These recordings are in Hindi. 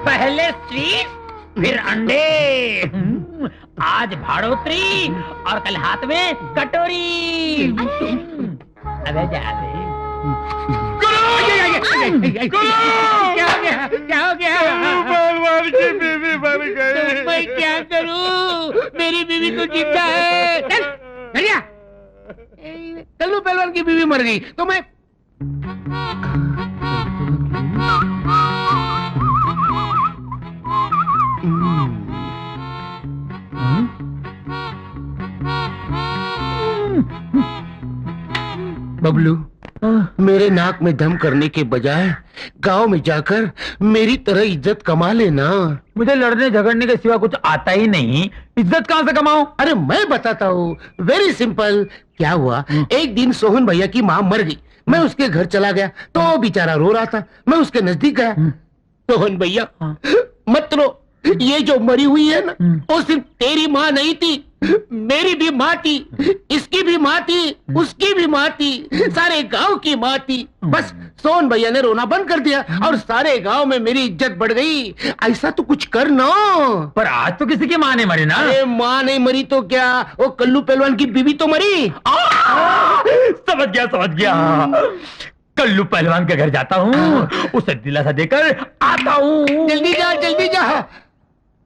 पहले स्वीट फिर अंडे, आज भाड़ोत्री और कल हाथ में कटोरी। अबे जा दे। क्या हो गया? क्या हो गया? पहलवान की बीवी मर गई। तो मैं क्या करूं? मेरी बीवी तो जिंदा है। चल चलिया। कल्लू पहलवान की बीवी मर गई तो मैं बबलू, मेरे नाक में दम करने के बजाय गांव में जाकर मेरी तरह इज्जत कमा लेना। मुझे लड़ने झगड़ने के सिवा कुछ आता ही नहीं, इज्जत कहां से कमाऊं? अरे मैं बताता हूँ, वेरी सिंपल। क्या हुआ, एक दिन सोहन भैया की माँ मर गई। मैं उसके घर चला गया तो वो बेचारा रो रहा था। मैं उसके नजदीक गया। सोहन भैया मत रो, ये जो मरी हुई है ना, वो सिर्फ तेरी माँ नहीं थी, मेरी भी माँ थी, इसकी भी माँ थी, उसकी भी माँ थी, सारे गांव की माँ थी। बस सोहन भैया ने रोना बंद कर दिया और सारे गांव में मेरी इज्जत बढ़ गई। ऐसा तो कुछ कर ना। पर आज तो किसी की माँ नहीं मरी ना। अरे माँ नहीं मरी तो क्या, वो कल्लू पहलवान की बीवी तो मरी। समझ गया समझ गया। कल्लू पहलवान के घर जाता हूँ, उसे दिलासा देकर आता हूँ। जल्दी जा जल्दी जा।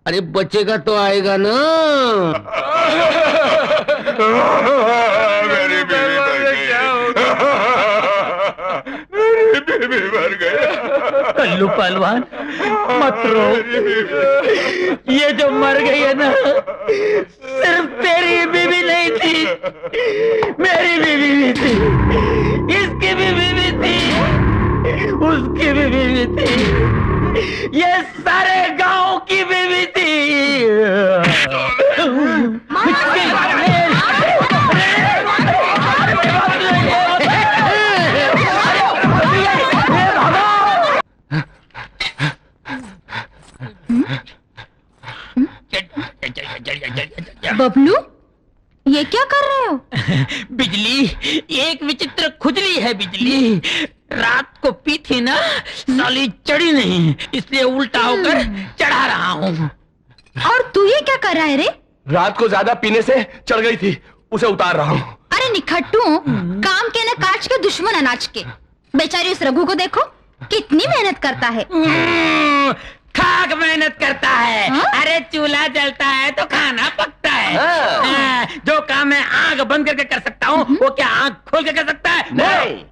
अरे बचेगा तो आएगा ना। मेरी बीवी मर गई। मेरी बीवी मर गई। कल्लू पहलवान मत रो, ये जो मर गई है ना, सिर्फ तेरी बीवी नहीं थी, मेरी बीवी भी थी, इसकी भी बीवी थी, उसकी भी बीवी थी, ये सारे गांव की बीवी थी। बबलू, ये क्या कर रहे हो? बिजली, एक विचित्र खुजली है बिजली। रात को पी थी ना, साली चढ़ी नहीं, इसलिए उल्टा होकर चढ़ा रहा हूँ। और तू ये क्या कर रहा है रे? रात को ज्यादा पीने से चढ़ गई थी, उसे उतार रहा हूँ। अरे निखट्टू, काम के न काज के दुश्मन अनाज के। बेचारी उस रघु को देखो, कितनी मेहनत करता है। खाक मेहनत करता है। हा? अरे चूल्हा जलता है तो खाना पकता है। जो काम मैं आंख बंद करके कर सकता हूँ, वो क्या आंख खोल के कर सकता है? नहीं।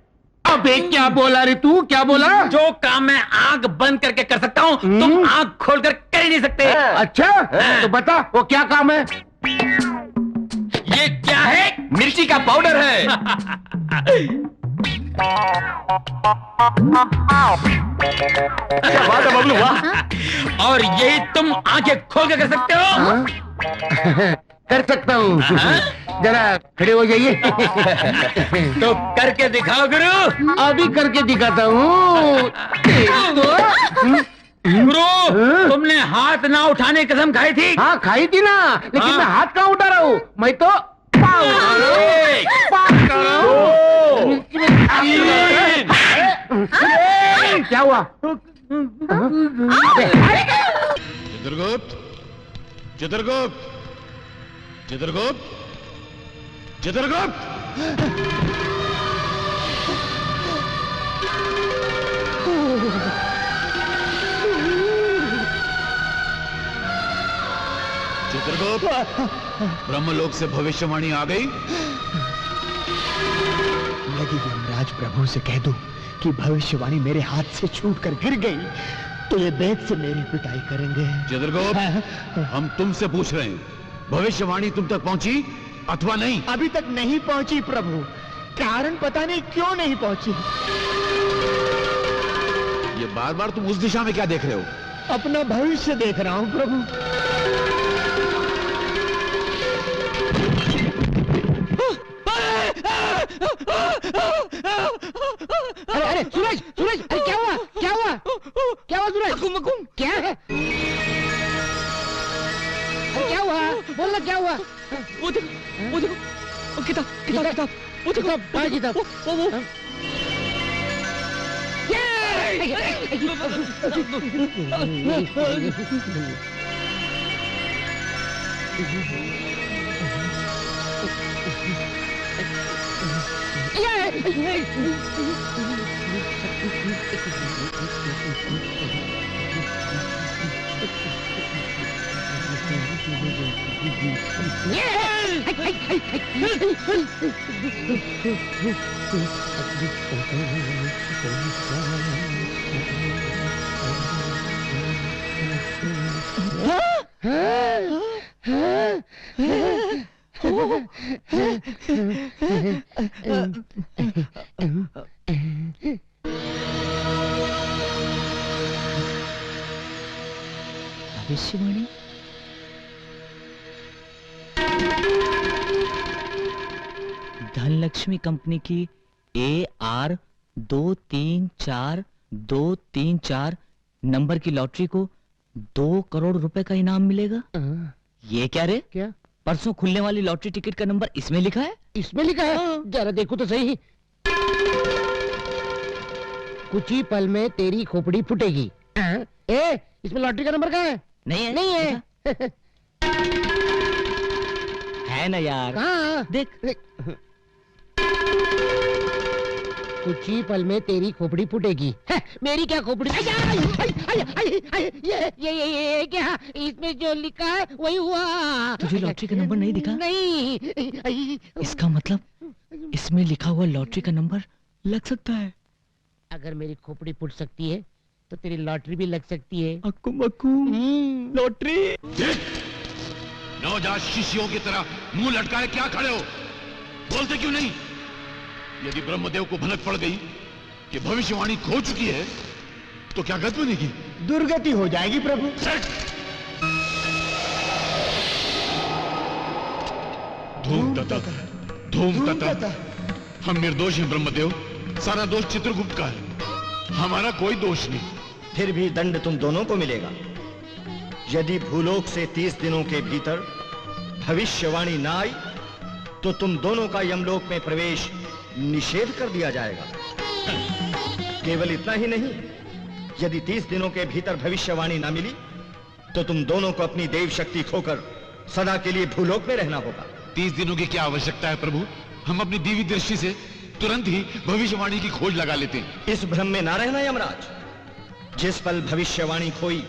अबे क्या बोला रे तू, क्या बोला? जो काम मैं आंख बंद करके कर सकता हूँ, तुम आंख खोलकर कर ही नहीं सकते। अच्छा तो बता वो क्या काम है? ये क्या है? मिर्ची का पाउडर है। क्या बात है बबलू, वाह। और यही तुम आंखें खोल के कर सकते हो? कर सकता हूँ। जरा खड़े हो जाइए। तो करके दिखाओ गुरु। अभी करके दिखाता हूँ। गुरु, तुमने हाथ ना उठाने की कसम खाई थी। हाँ खाई थी ना, लेकिन मैं हाथ कहाँ उठा रहा हूँ, मैं तो क्या हुआ? चित्रगुप्त, चित्रगुप्त, चित्रगुप्त, चित्रगुप्त। चित्रगुप्त, ब्रह्मलोक से भविष्यवाणी आ गई। यदि यमराज प्रभु से कह दूं कि भविष्यवाणी मेरे हाथ से छूट कर गिर गई तो ये बेत से मेरी पिटाई करेंगे। चित्रगुप्त, हम तुमसे पूछ रहे हैं, भविष्यवाणी तुम तक पहुंची अथवा नहीं? अभी तक नहीं पहुंची प्रभु। कारण पता नहीं क्यों नहीं पहुंची। ये बार बार तुम उस दिशा में क्या देख रहे हो? अपना भविष्य देख रहा हूं प्रभु। अरे अरे सूरज, सूरज, अरे क्या हुआ, क्या हुआ, क्या हुआ सूरज? क्या है? अरे क्या हुआ, बोलना क्या हुआ? वो देखो, वो देखो, वो किताब, किताब, किताब, वो देखो, कहाँ किताब? वो भविष्यवाणी। धनलक्ष्मी कंपनी की AR234234 नंबर की लॉटरी को 2 करोड़ रुपए का इनाम मिलेगा। ये क्या रे? क्या? परसों खुलने वाली लॉटरी टिकट का नंबर इसमें लिखा है। इसमें लिखा है? जरा देखो तो सही। कुछ ही पल में तेरी खोपड़ी फूटेगी। ए, इसमें लॉटरी का नंबर कहाँ है? नहीं है? नहीं है। है ना यार? कहाँ? देख। कुछ ही पल में तेरी खोपड़ी फूटेगी। मेरी क्या खोपड़ी? ये क्या? इसमें जो लिखा है वही हुआ। तुझे लॉटरी का नंबर नहीं दिखा? नहीं। इसका मतलब इसमें लिखा हुआ लॉटरी का नंबर लग सकता है। अगर मेरी खोपड़ी फूट सकती है तो तेरी लॉटरी भी लग सकती है। अक्कू मक्कू लॉटरी। नवजात शिष्यों की तरह मुंह लटकाए क्या खड़े हो? बोलते क्यों नहीं? यदि ब्रह्मदेव को भनक पड़ गई कि भविष्यवाणी खो चुकी है तो क्या गत बनेगी? दुर्गति हो जाएगी प्रभु। धूम तथा धूम तथा। हम निर्दोष हैं ब्रह्मदेव। सारा दोष चित्रगुप्त का है, हमारा कोई दोष नहीं। फिर भी दंड तुम दोनों को मिलेगा। यदि भूलोक से 30 दिनों के भीतर भविष्यवाणी ना आई तो तुम दोनों का यमलोक में प्रवेश निषेध कर दिया जाएगा। केवल इतना ही नहीं, यदि 30 दिनों के भीतर भविष्यवाणी ना मिली तो तुम दोनों को अपनी देव शक्ति खोकर सदा के लिए भूलोक में रहना होगा। 30 दिनों की क्या आवश्यकता है प्रभु? हम अपनी दिव्य दृष्टि से तुरंत ही भविष्यवाणी की खोज लगा लेते हैं। इस भ्रम में ना रहना यमराज। जिस पल भविष्यवाणी खोई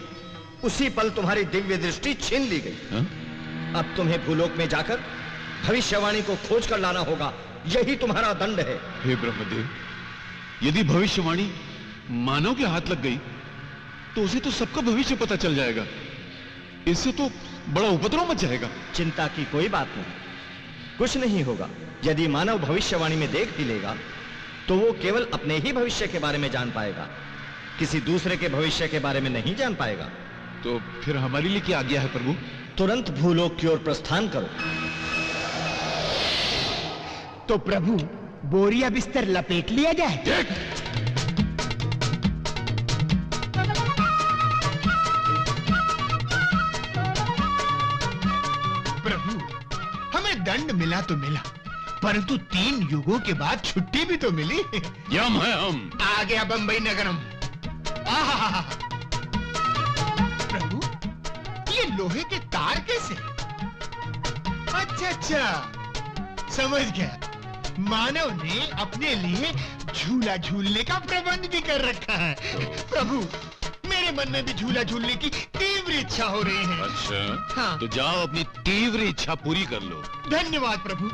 उसी पल तुम्हारी दिव्य दृष्टि छीन ली गई। अब तुम्हें भूलोक में जाकर भविष्यवाणी को खोज कर लाना होगा। यही तुम्हारा दंड है। हे ब्रह्मदेव, यदि भविष्यवाणी मानव के हाथ लग गई तो उसे तो सबका भविष्य पता चल जाएगा। इससे तो बड़ा उपद्रव मच जाएगा। चिंता की कोई बात नहीं, कुछ नहीं होगा। यदि मानव भविष्यवाणी में देख भी लेगा तो वो केवल अपने ही भविष्य के बारे में जान पाएगा, किसी दूसरे के भविष्य के बारे में नहीं जान पाएगा। तो फिर हमारे लिए क्या आज्ञा है प्रभु? तुरंत भूलोक की ओर प्रस्थान करो। तो प्रभु बोरिया बिस्तर लपेट लिया जाए। प्रभु, हमें दंड मिला तो मिला, परंतु 3 युगों के बाद छुट्टी भी तो मिली। यम है हम। आ गया बंबई नगरम। आहा, प्रभु ये लोहे के तार कैसे? अच्छा, समझ गया। मानव ने अपने लिए झूला झूलने का प्रबंध भी कर रखा है। प्रभु, मेरे मन में भी झूला झूलने की तीव्र इच्छा हो रही है। अच्छा, हाँ। तो जाओ अपनी तीव्र इच्छा पूरी कर लो। धन्यवाद प्रभु।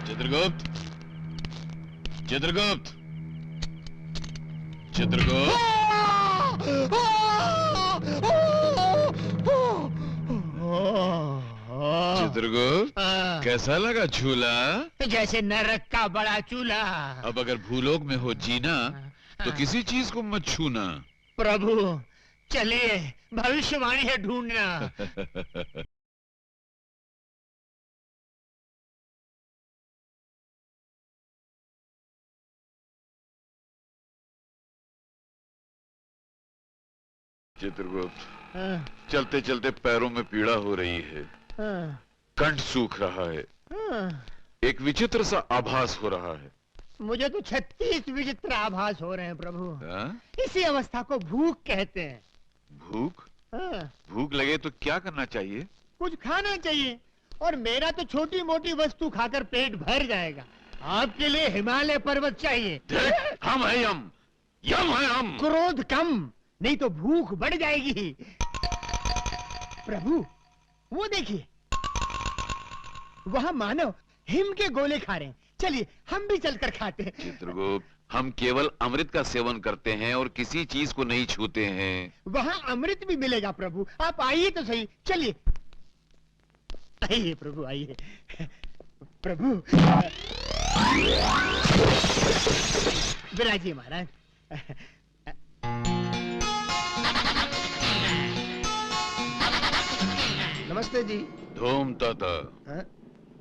चित्रगुप्त, चित्रगुप्त, चित्रगुप्त। चित्रगुप्त, कैसा लगा झूला? जैसे नरक का बड़ा चूल्हा। अब अगर भूलोक में हो जीना तो किसी चीज को मत छूना। प्रभु चलिए, भविष्यवाणी है ढूंढना। चित्रगुप्त, हाँ, चलते चलते पैरों में पीड़ा हो रही है, हाँ, कंठ सूख रहा है, हाँ। एक विचित्र सा आभास हो रहा है। मुझे तो 36 विचित्र आभास हो रहे हैं प्रभु। हाँ? इसी अवस्था को भूख कहते हैं। भूख? हाँ, भूख लगे तो क्या करना चाहिए? कुछ खाना चाहिए, और मेरा तो छोटी मोटी वस्तु खाकर पेट भर जाएगा। आपके लिए हिमालय पर्वत चाहिए। हम है यम, यम है हम। क्रोध कम, नहीं तो भूख बढ़ जाएगी। प्रभु, वो देखिए, वहाँ मानव हिम के गोले खा रहे हैं। चलिए हम भी चलकर खाते हैं। चित्रगुप्त, हम केवल अमृत का सेवन करते हैं और किसी चीज को नहीं छूते हैं। वहाँ अमृत भी मिलेगा प्रभु, आप आइए तो सही। चलिए आइए प्रभु, आइए प्रभु। विराजिए महाराज। नमस्ते जी। धूम ताता। हाँ?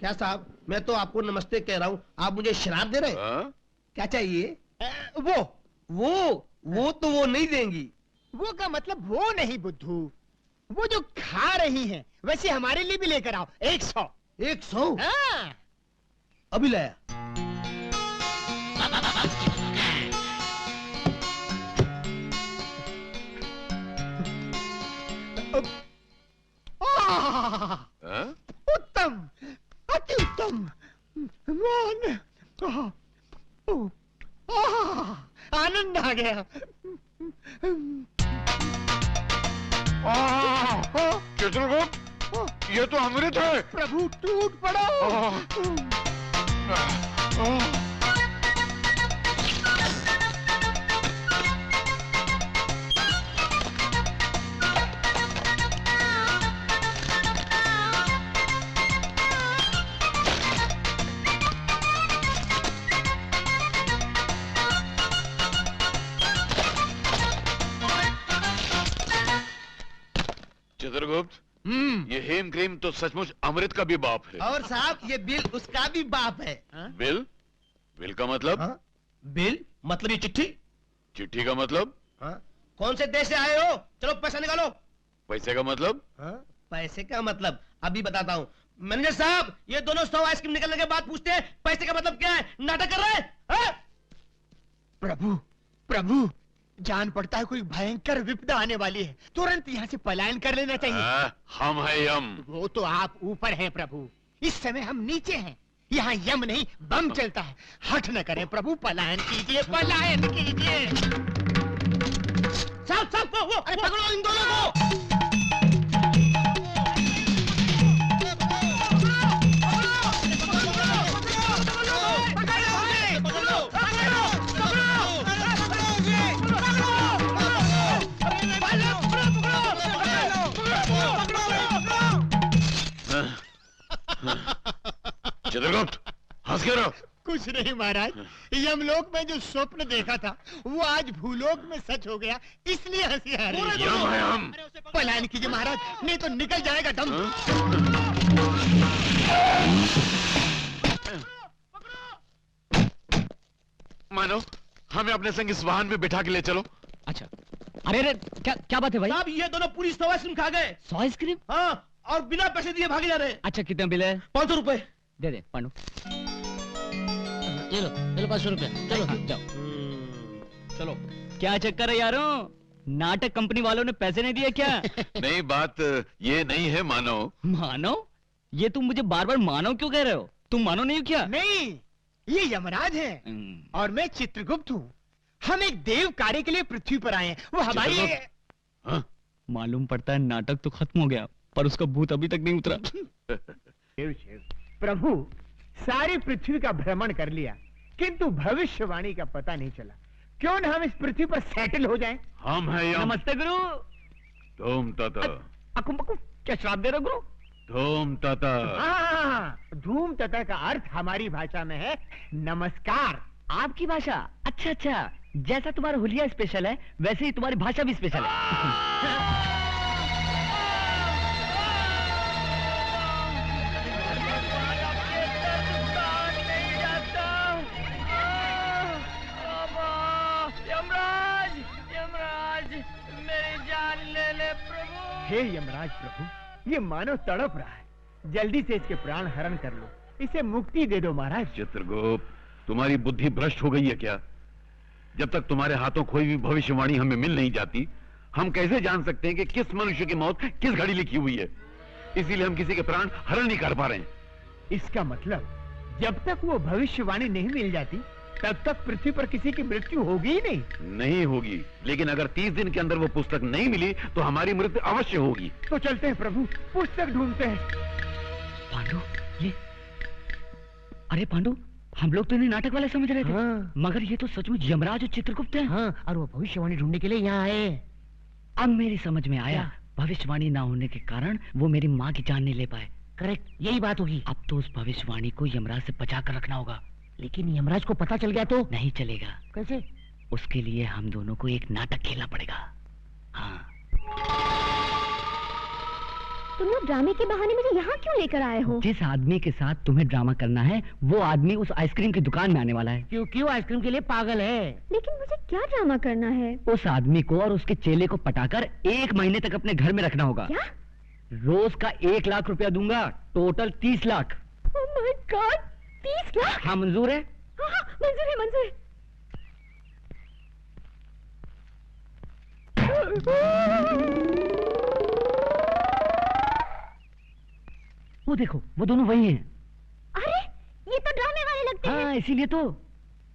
क्या साहब, मैं तो आपको नमस्ते कह रहा हूँ, आप मुझे शराब दे रहे हैं? हाँ? क्या चाहिए? वो तो वो नहीं देंगी। वो का मतलब वो नहीं बुद्धू, वो जो खा रही हैं, वैसे हमारे लिए भी लेकर आओ। 100। 100? हाँ। अभी लाया। हाँ? उत्तम, अति उत्तम। मान, आनंद आ गया। चित्रगुप्त, ये तो अमृत है। प्रभु टूट पड़ो। चित्रगुप्त, ये हेम क्रीम तो सचमुच अमृत का भी बाप है। और साहब, ये बिल उसका भी बाप है। बिल? बिल का मतलब? हाँ? बिल मतलब ये चिट्ठी। चिट्ठी का मतलब? हाँ? कौन से देश से आए हो? चलो पैसा निकालो। पैसे का मतलब? हाँ? पैसे का मतलब अभी बताता हूँ। मैनेजर साहब, ये दोनों 100 आइसक्रीम निकलने के बाद पूछते हैं पैसे का मतलब क्या है। नाटक कर रहे हैं? हाँ? प्रभु, प्रभु, जान पड़ता है कोई भयंकर विपदा आने वाली है, तुरंत यहाँ से पलायन कर लेना चाहिए। हम है यम। वो तो आप ऊपर हैं प्रभु, इस समय हम नीचे हैं। यहाँ यम नहीं बम चलता है। हठ न करें प्रभु, पलायन कीजिए, पलायन कीजिए। साहब साहब, वो अरे पकड़ो इन दोनों को। चित्रगुप्त, हंस के रहो। कुछ नहीं महाराज, यमलोक में जो स्वप्न देखा था वो आज भूलोक में सच हो गया, इसलिए हंसी आ रही है। यम है हम। पलायन कीजिए महाराज, नहीं तो निकल जाएगा दम। मानो, हमें अपने संग इस वाहन में बिठा के ले चलो। अच्छा, अरे अरे, क्या क्या बात है भाई? साहब, ये दोनों पूरी 100 आइसक्रीम खा गए। 100 आइसक्रीम? हाँ, और बिना पैसे दिए भागे जा रहे हैं। अच्छा, कितना बिल है? 500 रुपए। दे दे पांडु। ये लो 500 रुपए। चलो हाँ, जाओ। चलो। क्या चक्कर है यारों? नाटक कंपनी वालों ने पैसे नहीं दिए क्या? नहीं, बात ये नहीं है मानो। मानो? ये तुम मुझे बार बार मानो क्यों कह रहे हो? तुम मानो नहीं हो क्या? नहीं, ये यमराज हैं और मैं चित्रगुप्त हूँ। हम एक देव कार्य के लिए पृथ्वी पर आए हैं। वो हमारी हाँ? मालूम पड़ता है नाटक तो खत्म हो गया, पर उसका भूत अभी तक नहीं उतरा। प्रभु, सारी पृथ्वी का भ्रमण कर लिया, किंतु भविष्यवाणी का पता नहीं चला। क्यों न हम इस पृथ्वी पर सेटल हो जाएं? हम है यम। नमस्ते गुरु। धूम ताता। अकुम बकुम, क्या श्राप दे रहे हो गुरु? धूम ताता। हाँ, धूम तथा का अर्थ हमारी भाषा में है नमस्कार। आपकी भाषा? अच्छा अच्छा, जैसा तुम्हारा हुलिया स्पेशल है वैसे ही तुम्हारी भाषा भी स्पेशल है। यमराज, यमराज, मेरी जान हे यमराज प्रभु, ये मानव तड़प रहा है, जल्दी से इसके प्राण हरण कर लो, इसे मुक्ति दे दो महाराज। चित्रगुप्त, तुम्हारी बुद्धि भ्रष्ट हो गई है क्या? जब तक तुम्हारे हाथों कोई भी भविष्यवाणी हमें मिल नहीं जाती, हम कैसे जान सकते हैं कि किस मनुष्य की मौत किस घड़ी लिखी हुई है? इसीलिए हम किसी के प्राण हरण नहीं कर पा रहे हैं। इसका मतलब जब तक वो भविष्यवाणी नहीं मिल जाती, तब तक पृथ्वी पर किसी की मृत्यु होगी ही नहीं होगी, लेकिन अगर 30 दिन के अंदर वो पुस्तक नहीं मिली तो हमारी मृत्यु अवश्य होगी। तो चलते हैं प्रभु, पुस्तक ढूंढते हैं। पांडु, ये अरे पांडु, हम लोग तो इन्हें नाटक वाले समझ रहे थे। हाँ। मगर ये तो सचमुच यमराज और चित्रगुप्त हैं। हाँ, और वो भविष्यवाणी ढूंढने के लिए यहाँ आए। अब मेरी समझ में आया, क्या? भविष्यवाणी ना होने के कारण वो मेरी माँ की जान नहीं ले पाए। करेक्ट, यही बात होगी। अब तो उस भविष्यवाणी को यमराज से बचा कर रखना होगा। लेकिन यमराज को पता चल गया तो? नहीं चलेगा। कैसे? उसके लिए हम दोनों को एक नाटक खेलना पड़ेगा। हाँ। तुम लोग ड्रामे के बहाने मुझे यहाँ क्यों लेकर आए हो? जिस आदमी के साथ तुम्हें ड्रामा करना है, वो आदमी उस आइसक्रीम की दुकान में आने वाला है। क्योंकि वो आइसक्रीम के लिए पागल है। लेकिन मुझे क्या ड्रामा करना है? उस आदमी को और उसके चेले को पटाकर 1 महीने तक अपने घर में रखना होगा। क्या? रोज का 1 लाख रुपया दूंगा, total 30 lakh. Oh my God, 30 lakh? हाँ, मंजूर है? हाँ हाँ, मंजूर है, मंजूर है। वो देखो, वो दोनों वही हैं। अरे, ये तो ड्रामे वाले लगते हैं। हाँ, इसीलिए तो।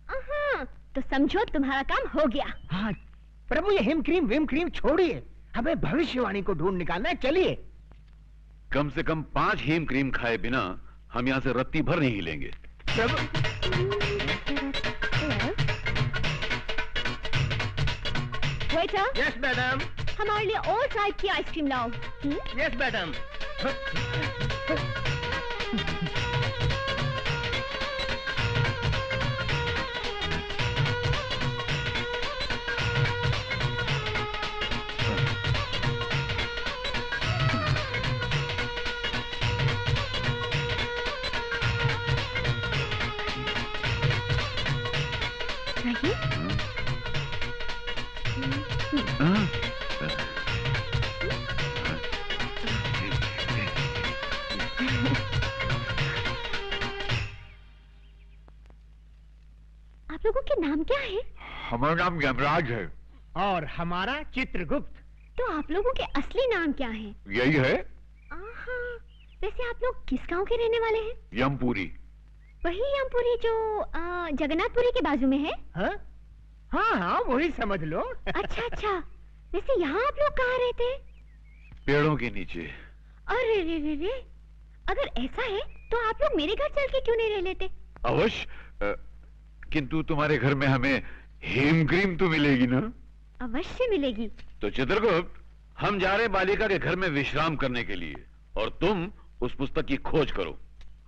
हाँ, तो समझो तुम्हारा काम हो गया। हाँ, प्रभु ये हिम क्रीम विम क्रीम छोड़िए, हमें भविष्यवाणी को ढूंढ निकालना है। चलिए। कम से कम 5 हेम क्रीम खाए बिना हम यहाँ से रत्ती भर नहीं हिलेंगे। प्रभु, वेटर, यस मैडम, हमारे लिए और टाइप की आइसक्रीम लाओ। Yes madam. आप लोगों के नाम क्या है? हमारा नाम यमराज है। और हमारा चित्रगुप्त। तो आप लोगों के असली नाम क्या है? यही है, आहा, वैसे आप लोग किस गांव के रहने वाले हैं? यमपुरी। वही यमपुरी जो जगन्नाथपुरी के बाजू में है? हाँ हाँ हाँ, वही समझ लो। अच्छा अच्छा, वैसे यहाँ आप लोग कहाँ रहते हैं? पेड़ों के नीचे। अरे रे रे रे, अगर ऐसा है तो आप लोग मेरे घर चल के क्यों नहीं रह लेते? अवश्य, किंतु तुम्हारे घर में हमें हेम क्रीम तो मिलेगी ना? अवश्य मिलेगी। तो चित्रगुप्त, हम जा रहे बालिका के घर में विश्राम करने के लिए, और तुम उस पुस्तक की खोज करो।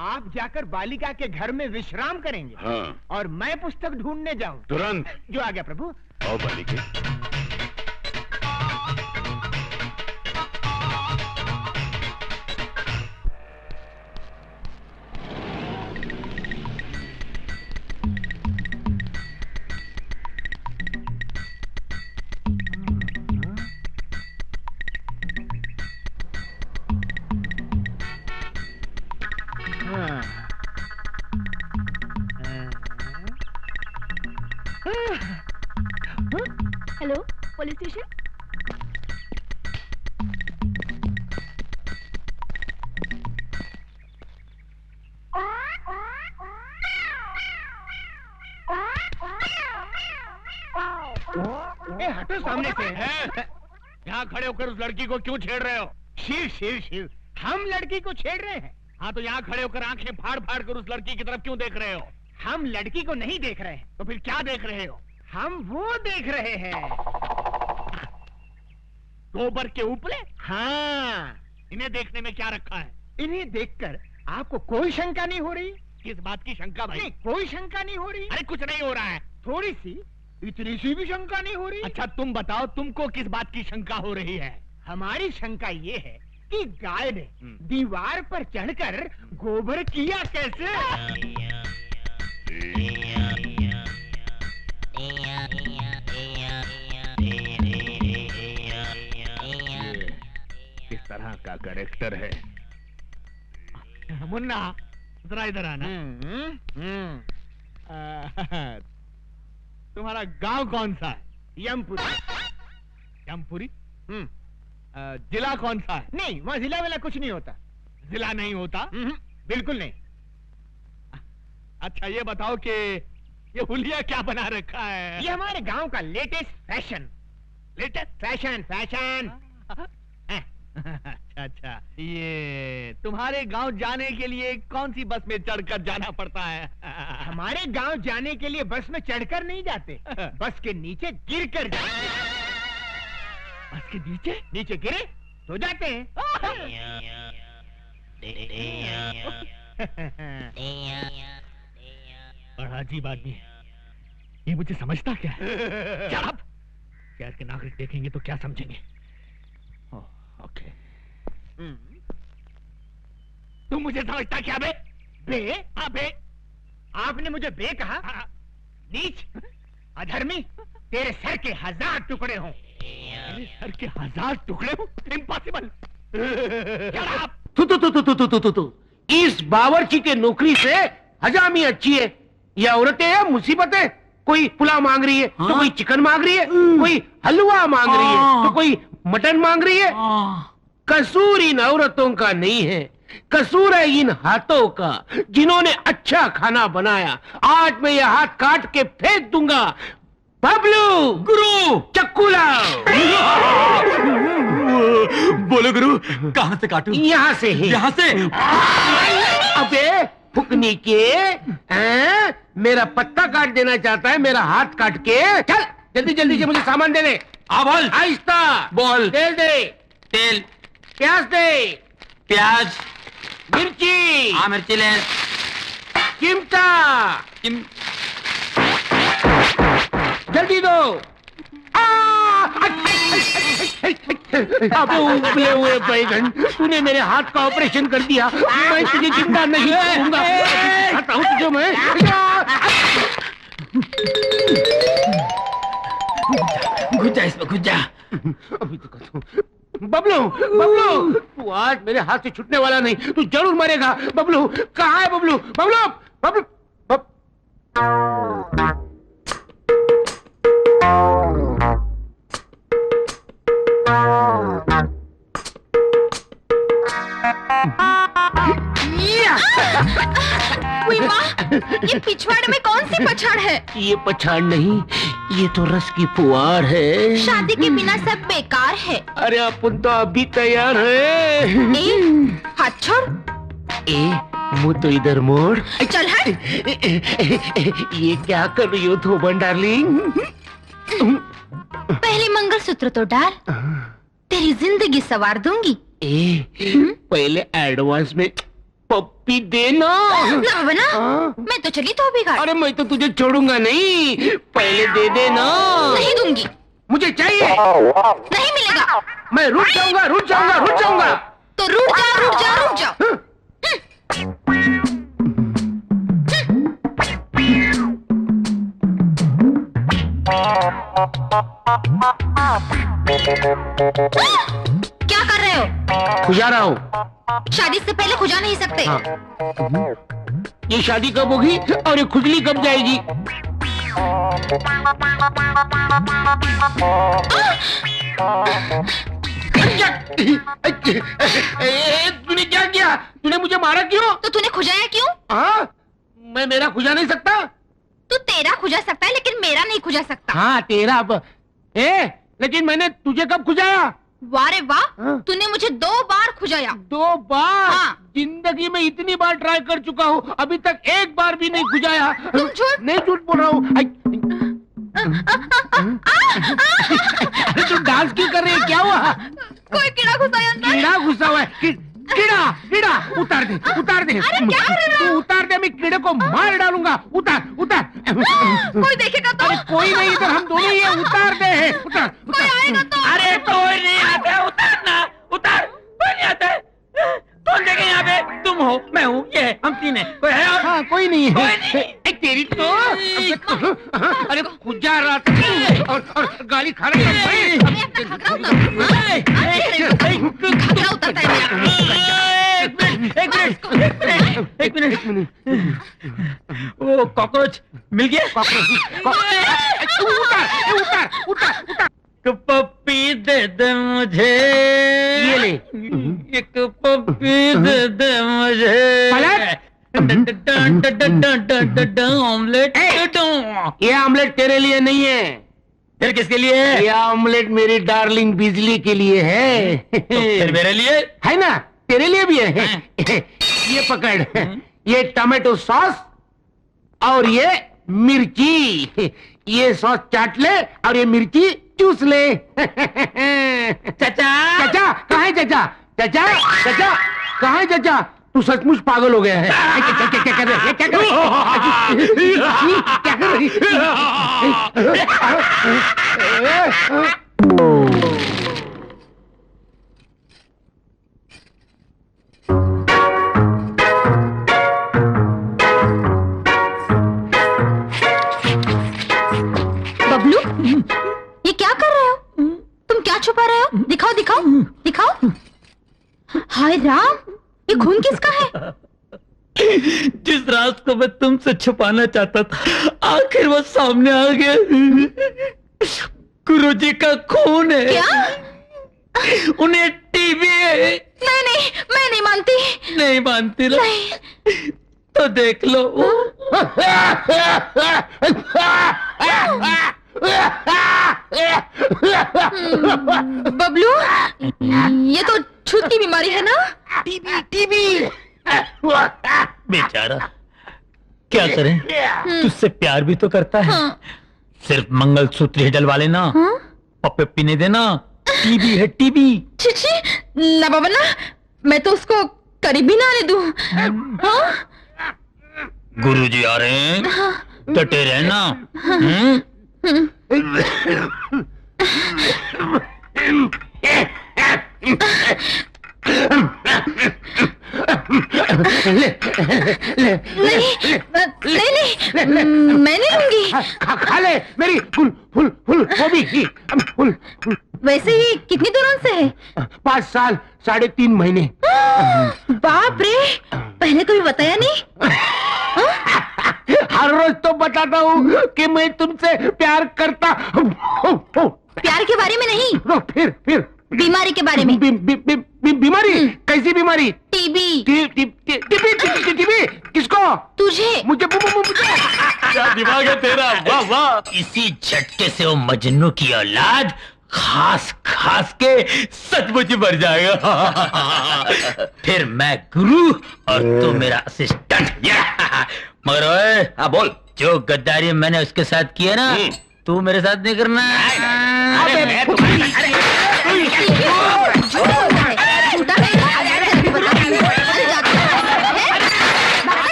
आप जाकर बालिका के घर में विश्राम करेंगे? हाँ। और मैं पुस्तक ढूंढने जाऊं? तुरंत। जो आ गया प्रभु। आओ बालिके। Hello, police station. हटो सामने से। यहाँ खड़े होकर उस लड़की को क्यों छेड़ रहे हो? शिव शिव शिव, हम लड़की को छेड़ रहे हैं? हाँ, तो यहाँ खड़े होकर आंखें फाड़ फाड़ कर उस लड़की की तरफ क्यों देख रहे हो? हम लड़की को नहीं देख रहे हैं। तो फिर क्या देख रहे हो? हम वो देख रहे हैं। गोबर के उपले? हाँ। इन्हें देखने में क्या रखा है? इन्हें देखकर आपको कोई शंका नहीं हो रही? किस बात की शंका भाई? नहीं, कोई शंका नहीं हो रही? अरे कुछ नहीं हो रहा है। थोड़ी सी, इतनी सी भी शंका नहीं हो रही? अच्छा तुम बताओ, तुमको किस बात की शंका हो रही है? हमारी शंका ये है कि गाय ने दीवार पर चढ़कर गोबर किया कैसे? का करेक्टर है। मुन्ना जरा इधर आना। तुम्हारा गांव कौन सा है? यमपुरी। यमपुरी? जिला कौन सा है? नहीं, वहाँ जिला वाला कुछ नहीं होता। जिला नहीं होता? बिल्कुल नहीं। अच्छा ये बताओ कि ये हुलिया क्या बना रखा है? ये हमारे गांव का latest fashion. Latest fashion? Fashion. अच्छा, ये तुम्हारे गांव जाने के लिए कौन सी बस में चढ़कर जाना पड़ता है? हमारे गांव जाने के लिए बस में चढ़कर नहीं जाते, बस के नीचे गिरकर जाते। बस के नीचे? नीचे गिरे तो जाते हैं। बड़ा अजीब आदमी है ये, मुझे समझता क्या है? शहर के नागरिक देखेंगे तो क्या समझेंगे? ओके। तुम मुझे समझता क्या बे? बे? हाँ बे। आपने मुझे बे कहा? नीच, अधर्मी, तेरे सर के 1000 टुकड़े हों। मेरे सर के 1000 टुकड़े हों? इम्पॉसिबल। तू इस बावर्ची के नौकरी से हजामी अच्छी है। ये औरतें हैं मुसीबतें। कोई पुलाव मांग रही है तो कोई चिकन मांग रही है, कोई हलवा मांग रही है तो कोई मटन मांग रही है। कसूर इन औरतों का नहीं है, कसूर है इन हाथों का जिन्होंने अच्छा खाना बनाया। आज मैं ये हाथ काट के फेंक दूंगा। बबलू, गुरु, चक्कू लाओ। बोलो गुरु, कहाँ से काटूं? यहाँ से ही। यहाँ से? अबे फुकनी के मेरा पत्ता काट देना चाहता है, मेरा हाथ काट के। चल जल्दी जल्दी से मुझे सामान दे दे। बोल। आहिस्ता बोल। तेल दे। तेल। प्याज दे। प्याज। मिर्ची। हाँ मिर्ची ले। चिमटा। जल्दी दो। अबे उबले हुए बैगन, तूने मेरे हाथ का ऑपरेशन कर दिया। मैं तुझे जिंदा नहीं करूंगा। खाता हूँ तुझे मैं। घुस जा इसमें, घुस जा। अभी तो कहता हूँ। बबलू, बबलू, तू आज मेरे हाथ से छूटने वाला नहीं, तू जरूर मरेगा। बबलू कहाँ है? बबलू, बबलू, बबलू, ये पिछवाड़ में कौन सी पछाड़ है? ये पछाड़ नहीं, ये तो रस की फुहार है। शादी के बिना सब बेकार है। अरे अपन तो अभी तैयार है। हाथ छोड़। मुँह तो इधर मोड़। चल हट। ये क्या कर रही हो धोबन डार्लिंग? पहले मंगलसूत्र तो डाल, तेरी जिंदगी संवार दूंगी। पहले एडवांस में पप्पी देना। ना बना, मैं तो चली तो बिगाड़। अरे मैं तो तुझे छोड़ूंगा नहीं, पहले दे देना। नहीं दूंगी। मुझे चाहिए। नहीं मिलेगा। मैं रुक जाऊंगा, रुक जाऊंगा, रुक जाऊंगा। तो रुक जा, रुक जा, रुक जा। क्या कर रहे हो? खुजा रहा हूँ। शादी से पहले खुजा नहीं सकते। ये शादी कब होगी और ये खुजली कब जाएगी? तूने क्या किया? तूने मुझे मारा क्यों? तो तूने खुजाया क्यों? मैं मेरा खुजा नहीं सकता। तू तेरा खुजा सकता है लेकिन मेरा नहीं खुजा सकता। हाँ तेरा। लेकिन मैंने तुझे कब खुजाया? वाह रे वाह, तूने मुझे 2 बार खुजाया। 2 बार? हाँ। जिंदगी में इतनी बार ट्राई कर चुका हूँ, अभी तक एक बार भी नहीं खुजाया। तुम झूठ। नहीं झूठ बोल रहा हूँ। अरे तू डांस क्यों कर रही है? क्या हुआ? कोई कीड़ा घुसा है अंदर। कीड़ा घुसा हुआ है? कीड़ा, कीड़ा, उतार दे, उतार दे। अरे क्या कर रहा है? तू उतार दे, मैं कीड़े को मार डालूंगा। उतार, उतार। कोई देखेगा तो? अरे कोई नहीं, इधर हम दोनों ही है। उतार दे, उतार, कोई आएगा तो? अरे कोई नहीं आता, उतारना, उतार। कोई नहीं आता। कौन देखे यहाँ पे? तुम हो, मैं हूँ, ये है, हम 3 हैं। कोई है और? हाँ कोई नहीं है। कोई नहीं। तेरी तो अरे खुजा रहा था और गाली खा रहा था। घाघरा उतार। खाता है मेरा। एक मिनट। वो कॉकरोच मिल गया? पप्पी दे दे मुझे, ये ले। एक पप्पी दे दे मुझे। ऑमलेट। ये ऑमलेट तेरे लिए नहीं है, फिर किसके लिए है? ये ऑमलेट मेरी डार्लिंग बिजली के लिए है। फिर मेरे लिए है ना, तेरे लिए भी है। ये पकड़, ये टमाटो सॉस और ये मिर्ची। ये सॉस चाट ले और ये मिर्ची चूस ले। चाचा। चाचा कहाँ है? चाचा चाचा चाचा कहाँ है? चाचा तू सचमुच पागल हो गया है। क्या कर रहे? क्या कर रहे? क्या कर रही? बबलू, ये क्या कर रहे हो? तुम क्या छुपा रहे हो? दिखाओ दिखाओ दिखाओ। हाय राम, ये खून किसका है? जिस राज को मैं तुमसे छुपाना चाहता था, आखिर वो सामने आ गया। गुरुजी का खून है। क्या? उन्हें टीबी है। मैं नहीं मानती। नहीं मानती ना? नहीं। तो देख लो। बबलू, ये तो छूत की बीमारी है ना? टीबी। बेचारा, क्या करें? तुझसे प्यार भी तो करता है। हाँ। सिर्फ मंगलसूत्र ही डलवा लेना, हाँ? पप्पे पीने देना। टीबी है टीबी। छी, ना बाबा ना, मैं तो उसको करीब भी ना आने दूं। हाँ? गुरुजी आ रहे हैं, डटे रहना। नहीं, मैं नहीं लूंगी। खा ले मेरी फुल फुल फुल वो भी फुल। वैसे ही कितनी दूर से है? 5 साल 3.5 महीने। बाप रे, पहले कभी बताया नहीं। हर रोज तो बताता हूँ कि मैं तुमसे प्यार करता। प्यार के बारे में नहीं, फिर बीमारी के बारे में। बीमारी? कैसी बीमारी? टीबी। टीबी किसको? तुझे। मुझे। क्या दिमाग है तेरा, वाह वाह। इसी झटके से वो मजनू की औलाद खास खास के सचमुच मर जाएगा। फिर मैं गुरु और तू मेरा असिस्टेंट। मगर ओए, हाँ बोल, जो गद्दारी मैंने उसके साथ की है ना, तू मेरे साथ नहीं करना।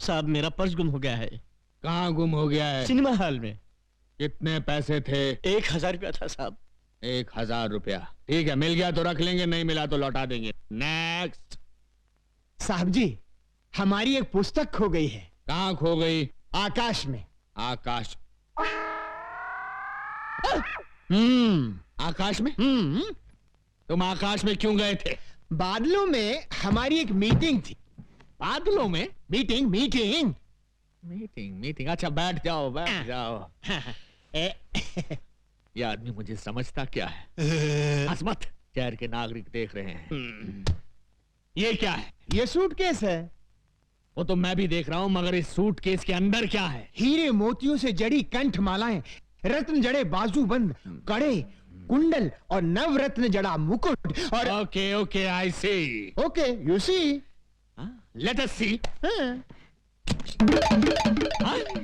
साहब, मेरा पर्स गुम हो गया है। कहाँ गुम हो गया है? सिनेमा हॉल में। कितने पैसे थे? 1000 रुपया था साहब। 1000 रुपया? ठीक है, मिल गया तो रख लेंगे, नहीं मिला तो लौटा देंगे। नेक्स्ट। साहब जी, हमारी एक पुस्तक खो गई है। कहाँ खो गई? आकाश में। आकाश? आकाश में? तुम आकाश में क्यों गए थे? बादलों में हमारी एक मीटिंग थी। बादलों में? मीटिंग। मीटिंग। अच्छा, बैठ जाओ। ये आदमी मुझे समझता क्या है? हंस मत, शहर के नागरिक देख रहे हैं। ये क्या है? ये सूटकेस है। वो तो मैं भी देख रहा हूँ, मगर इस सूटकेस के अंदर क्या है? हीरे मोतियों से जड़ी कंठ मालाएं, रत्न जड़े बाजूबंद, कड़े, कुंडल और नवरत्न जड़ा मुकुट और okay, I see. Okay, you see. Let us see.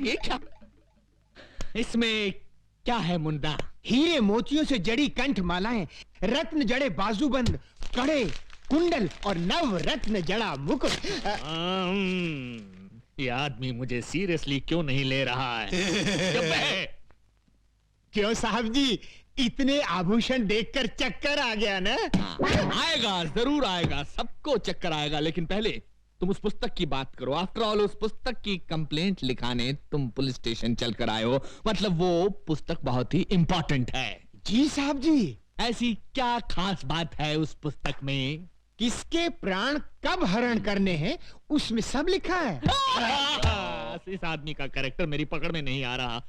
ये क्या? इसमें क्या है मुंडा? हीरे मोतियों से जड़ी कंठ मालाएं, रत्न जड़े बाजूबंद, कड़े, कुंडल और नव रत्न जड़ा मुकुट। ये आदमी मुझे सीरियसली क्यों नहीं ले रहा है? क्यों साहब जी, इतने आभूषण देखकर चक्कर आ गया ना? आएगा, जरूर आएगा, सबको चक्कर आएगा, लेकिन पहले तुम उस पुस्तक की बात करो। आफ्टर ऑल, उस पुस्तक की कंप्लेंट लिखाने तुम पुलिस स्टेशन चल कर आए हो, मतलब वो पुस्तक बहुत ही इंपॉर्टेंट है। जी साहब जी। ऐसी क्या खास बात है उस पुस्तक में? किसके प्राण कब हरण करने हैं उसमें सब लिखा है। इस आदमी का कैरेक्टर मेरी पकड़ में नहीं आ रहा।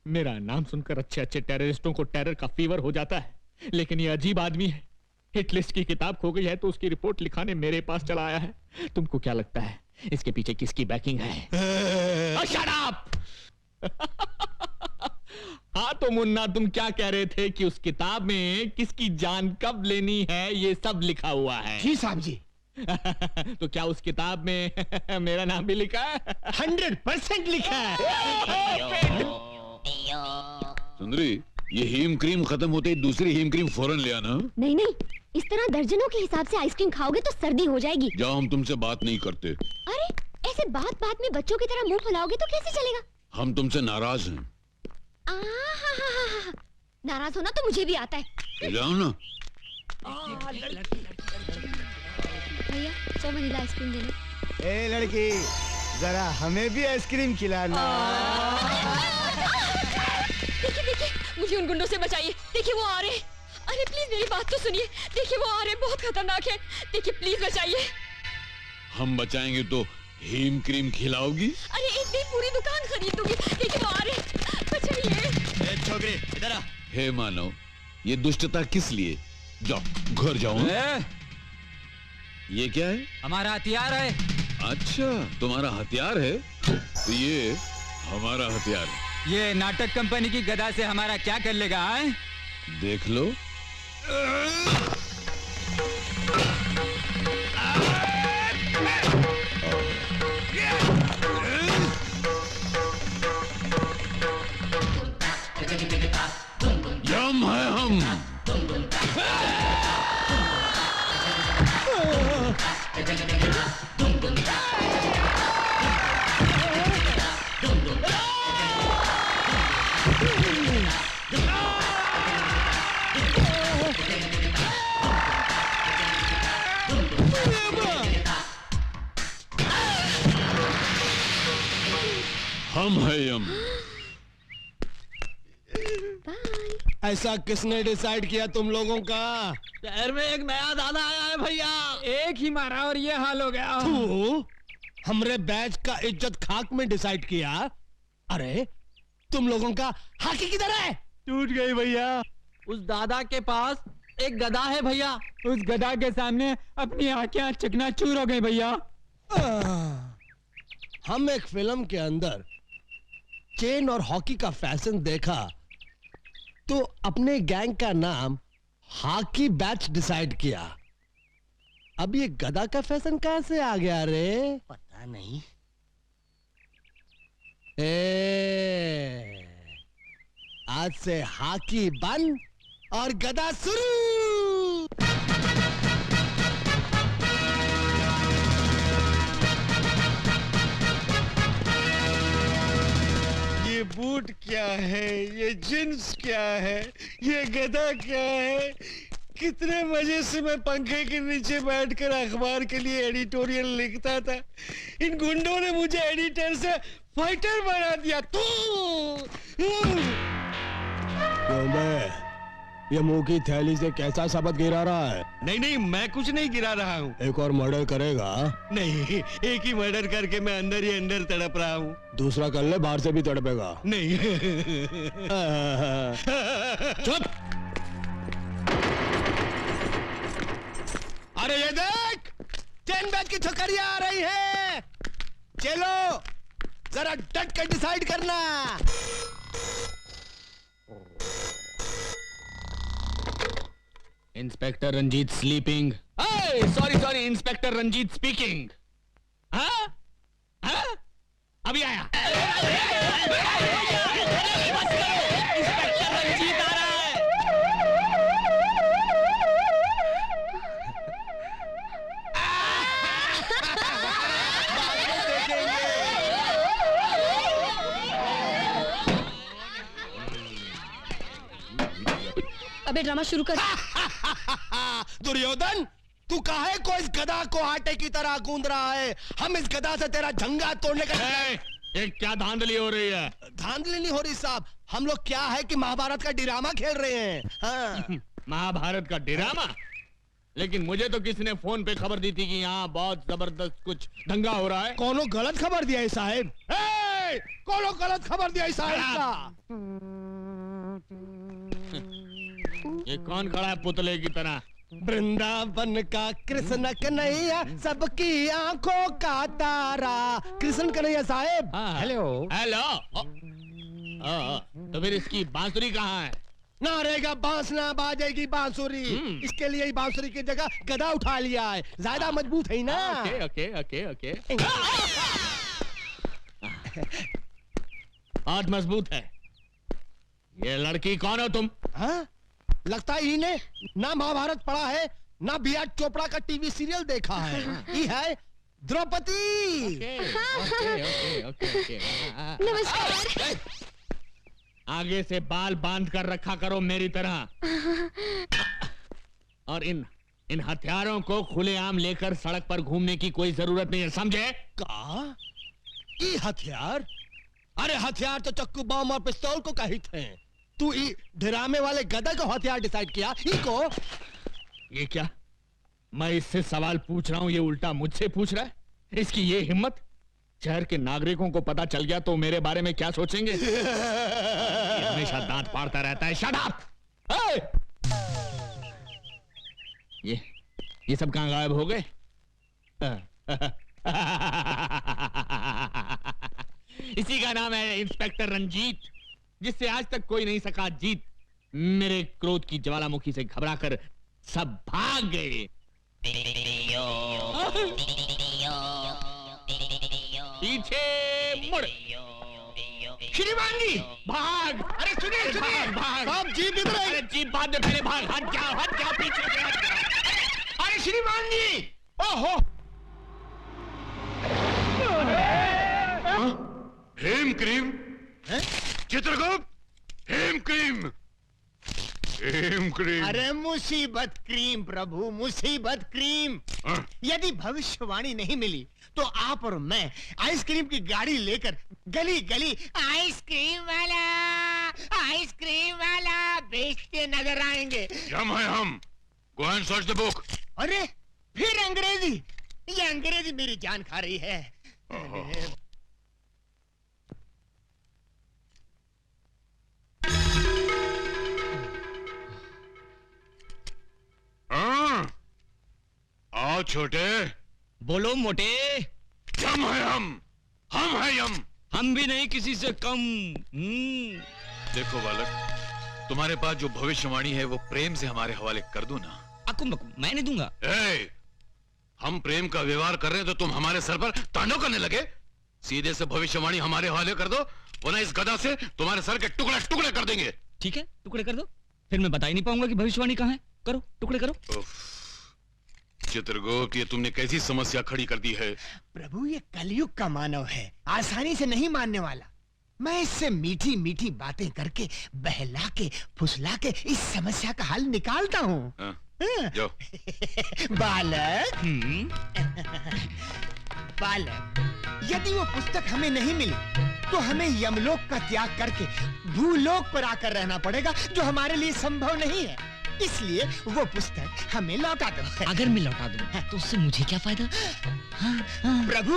मेरा नाम सुनकर अच्छे अच्छे टेररिस्टों को टेरर का फीवर हो जाता है, लेकिन ये अजीब आदमी है। हिट लिस्ट की किताब खो गई है तो उसकी रिपोर्ट लिखाने मेरे पास चला आया है। तुमको क्या लगता है इसके पीछे किसकी बैकिंग है? Shut up! हाँ तो मुन्ना, तुम क्या कह रहे थे कि उस किताब में किसकी जान कब लेनी है ये सब लिखा हुआ है? जी साहब जी। तो क्या उस किताब में मेरा नाम भी लिखा है? 100% लिखा है। सुंदरी, ये हीम क्रीम खत्म होते ही दूसरी हीम क्रीम फौरन ले आना। नहीं नहीं, इस तरह दर्जनों के हिसाब से आइसक्रीम खाओगे तो सर्दी हो जाएगी। जाओ, हम तुमसे बात नहीं करते। अरे ऐसे बात बात में बच्चों की तरह मुंह फुलाओगे तो कैसे चलेगा? हम तुमसे नाराज हैं। नाराज होना तो मुझे भी आता है। ले जाओ ना। भैया 100 वनीला आइसक्रीम देना। ए लड़की, जरा हमें भी आइसक्रीम खिलाना। देखिए देखिए, मुझे उन गुंडों से बचाइए। देखिए वो आ रहे हैं। अरे प्लीज मेरी बात तो सुनिए। देखिए वो आ रहे हैं, बहुत खतरनाक है। देखिए प्लीज बचाइए। हम बचाएंगे तो हीम क्रीम खिलाओगी? अरे एक दिन पूरी दुकान खरीद दूंगी। देखिए वो आ रहे हैं, बचाइए। छोकरी इधर आ। हे मानव, ये दुष्टता किस लिए? जाओ, घर जाओ। ये क्या है? हमारा हथियार है। अच्छा, तुम्हारा हथियार है? तो ये हमारा हथियार है। ये नाटक कंपनी की गदा से हमारा क्या कर लेगा? है? देख लो। यम है हम। हम है यम। ऐसा किसने डिसाइड किया तुम लोगों का? शहर में एक नया दादा आया है भैया, एक ही मारा और ये हाल हो गया। तू हमरे बैच का इज्जत खाक में डिसाइड किया? अरे तुम लोगों का हाकी किधर है? टूट गई भैया। उस दादा के पास एक गदा है भैया, उस गदा के सामने अपनी आंखें चकनाचूर हो गई भैया। हम एक फिल्म के अंदर चेन और हॉकी का फैशन देखा तो अपने गैंग का नाम हॉकी बैच डिसाइड किया। अब ये गदा का फैशन कहां से आ गया रे? पता नहीं। आज से हॉकी बंद और गदा शुरू। ये बूट क्या है, ये जींस क्या है, ये गदा क्या है? कितने मजे से मैं पंखे के नीचे बैठकर अखबार के लिए एडिटोरियल लिखता था। इन गुंडों ने मुझे एडिटर से फाइटर बना दिया। तू क्यों बे? ये मुंह की थैली से कैसा शब्द गिरा रहा है? नहीं नहीं, मैं कुछ नहीं गिरा रहा हूँ। एक और मर्डर करेगा? नहीं, एक ही मर्डर करके मैं अंदर ही अंदर तड़प रहा हूँ। दूसरा कर ले, बाहर से भी तड़पेगा। नहीं। चुप। अरे ये देख, चैन बैच की छोकरियां आ रही है। चलो जरा डट कर डिसाइड करना। Inspector Ranjit sleeping. Sorry, inspector Ranjit speaking. हाँ? अभी आया। इंस्पेक्टर रंजीत आ रहा है। अबे ड्रामा शुरू कर। दुर्योधन, तू काहे को इस गदा को आटे की तरह गूंद रहा है? हम इस गदा से तेरा झंगा तोड़ने का। ये क्या धांधली हो रही है? धांधली नहीं हो रही साहब, हम लोग क्या है कि महाभारत का ड्रामा खेल रहे हैं। हाँ। महाभारत का ड्रामा। लेकिन मुझे तो किसी ने फोन पे खबर दी थी कि यहाँ बहुत जबरदस्त कुछ दंगा हो रहा है। कोनो गलत खबर दिया है साहब। कोनो गलत खबर दिया है साहब का। ये कौन खड़ा है पुतले की तरह? वृंदावन का कृष्ण कन्हैया, सबकी आंखों का तारा। कृष्ण कन्हैया साहब। Hello hello. तो फिर इसकी बांसुरी कहाँ है? ना रहेगा बांस ना बाजेगी बांसुरी। इसके लिए ही बांसुरी की जगह गदा उठा लिया है, ज्यादा मजबूत है ना। Okay okay okay okay. बहुत मजबूत है। ये लड़की कौन हो तुम? हाँ? लगता है इन्हें ना महाभारत पढ़ा है ना बी.आर. चोपड़ा का टीवी सीरियल देखा है। ये है द्रौपदी। नमस्कार। आगे से बाल बांध कर रखा करो मेरी तरह। और इन हथियारों को खुलेआम लेकर सड़क पर घूमने की कोई जरूरत नहीं है, समझे? का? ये हथियार? अरे हथियार तो चक्कू बम और पिस्तौल को कही थे। तू ड्रामे वाले गधा को हथियार डिसाइड किया? इको? ये क्या? मैं इससे सवाल पूछ रहा हूं, ये उल्टा मुझसे पूछ रहा है। इसकी ये हिम्मत! शहर के नागरिकों को पता चल गया तो मेरे बारे में क्या सोचेंगे? ये हमेशा दांत फाड़ता रहता है। Shut up! ये सब कहां गायब हो गए? इसी का नाम है इंस्पेक्टर रंजीत, जिससे आज तक कोई नहीं सका जीत। मेरे क्रोध की ज्वालामुखी से घबराकर सब भाग गए। पीछे मुड़। श्रीमान जी भाग! अरे सुनिए सुनिए, भाग! आप जीप इधर आइए। अरे जीप बाद में, पहले भाग। हट जाओ पीछे से हट जाओ। अरे श्रीमान जी, ओहो। हेम क्रीम? चित्रगुप्त, हेम क्रीम, हेम क्रीम। अरे मुसीबत क्रीम प्रभु, मुसीबत क्रीम। यदि भविष्यवाणी नहीं मिली तो आप और मैं आइसक्रीम की गाड़ी लेकर गली गली आइसक्रीम वाला बेचते नजर आएंगे। हम है हम। Go and search the book. अरे फिर अंग्रेजी? ये अंग्रेजी मेरी जान खा रही है। आओ छोटे। बोलो मोटे। हम है हम है हम भी नहीं किसी से कम। देखो बालक, तुम्हारे पास जो भविष्यवाणी है वो प्रेम से हमारे हवाले कर दो ना। अकुम मैं नहीं दूंगा। हम प्रेम का व्यवहार कर रहे हैं तो तुम हमारे सर पर तांडव करने लगे। सीधे से भविष्यवाणी हमारे हवाले कर दो, वरना इस गदा से तुम्हारे सर के टुकड़े टुकड़े कर देंगे। ठीक है, टुकड़े कर दो। फिर मैं बता ही नहीं पाऊंगा कि भविष्यवाणी कहाँ है। करो, टुकड़े करो। चित्रगुप्त, ये तुमने कैसी समस्या खड़ी कर दी है। प्रभु ये कलयुग का मानव है, आसानी से नहीं मानने वाला। मैं इससे मीठी मीठी बातें करके बहला के फुसला के इस समस्या का हल निकालता हूँ। जाओ। बालक यदि वो पुस्तक हमें नहीं मिली तो हमें यमलोक का त्याग करके भूलोक पर आकर रहना पड़ेगा, जो हमारे लिए संभव नहीं है। इसलिए वो पुस्तक हमें लौटा दो। अगर मैं लौटा दूं तो उससे मुझे क्या फायदा? प्रभु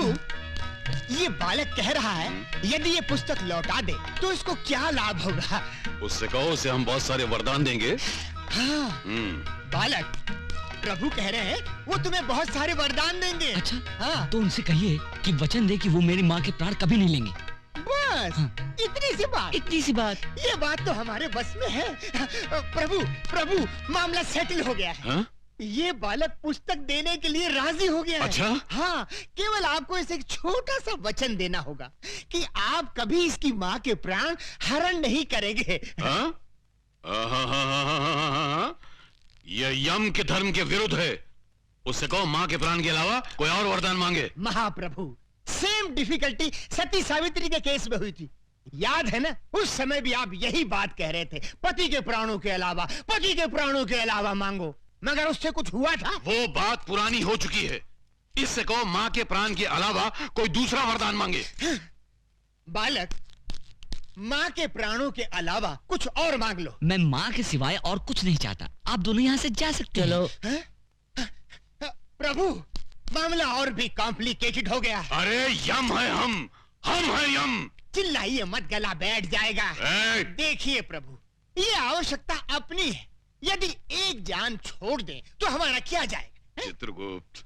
ये बालक कह रहा है यदि ये पुस्तक लौटा दे तो इसको क्या लाभ होगा? उससे कहो उसे हम बहुत सारे वरदान देंगे। हाँ, बालक प्रभु कह रहे हैं वो तुम्हें बहुत सारे वरदान देंगे। अच्छा, हाँ। तो उनसे कहिए कि वचन दे कि वो मेरी माँ के प्राण कभी नहीं लेंगे। बस इतनी सी बात। इतनी सी बात? ये बात तो हमारे बस में है। प्रभु मामला सेटल हो गया है। हाँ? ये बालक पुस्तक देने के लिए राजी हो गया है। अच्छा? हाँ, केवल आपको इसे एक छोटा सा वचन देना होगा कि आप कभी इसकी माँ के प्राण हरण नहीं करेंगे। हाँ? यह यम के धर्म के विरुद्ध है। उससे कहो माँ के प्राण के अलावा कोई और वरदान मांगे। महाप्रभु सेम डिफिकल्टी सती सावित्री के केस में हुई थी, याद है ना? उस समय भी आप यही बात कह रहे थे, पति के प्राणों के अलावा मांगो, मगर उससे कुछ हुआ था? वो बात पुरानी हो चुकी है। इससे कहो माँ के प्राण के अलावा कोई दूसरा वरदान मांगे। बालक माँ के प्राणों के अलावा कुछ और मांग लो। मैं माँ के सिवाय और कुछ नहीं चाहता। आप दोनों यहाँ से जा सकते हो। चलो। प्रभु, मामला और भी कॉम्प्लिकेटेड हो गया। अरे यम है हम है यम। चिल्लाइए मत, गला बैठ जाएगा। देखिए प्रभु, ये आवश्यकता अपनी है। यदि एक जान छोड़ दें तो हमारा क्या जाएगा? चित्रगुप्त,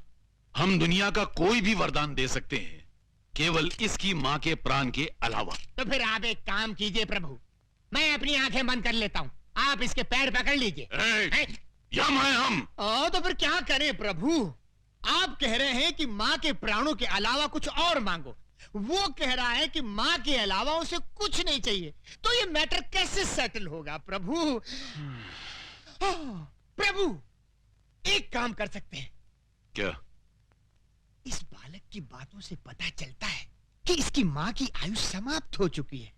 हम दुनिया का कोई भी वरदान दे सकते हैं, केवल इसकी माँ के प्राण के अलावा। तो फिर आप एक काम कीजिए प्रभु, मैं अपनी आंखें बंद कर लेता हूँ, आप इसके पैर पकड़ लीजिए। यम है हम। तो फिर क्या करें प्रभु? आप कह रहे हैं कि माँ के प्राणों के अलावा कुछ और मांगो, वो कह रहा है कि माँ के अलावा उसे कुछ नहीं चाहिए। तो ये मैटर कैसे सेटल होगा प्रभु? प्रभु, एक काम कर सकते हैं। क्या? इस बालक की बातों से पता चलता है कि इसकी माँ की आयु समाप्त हो चुकी है।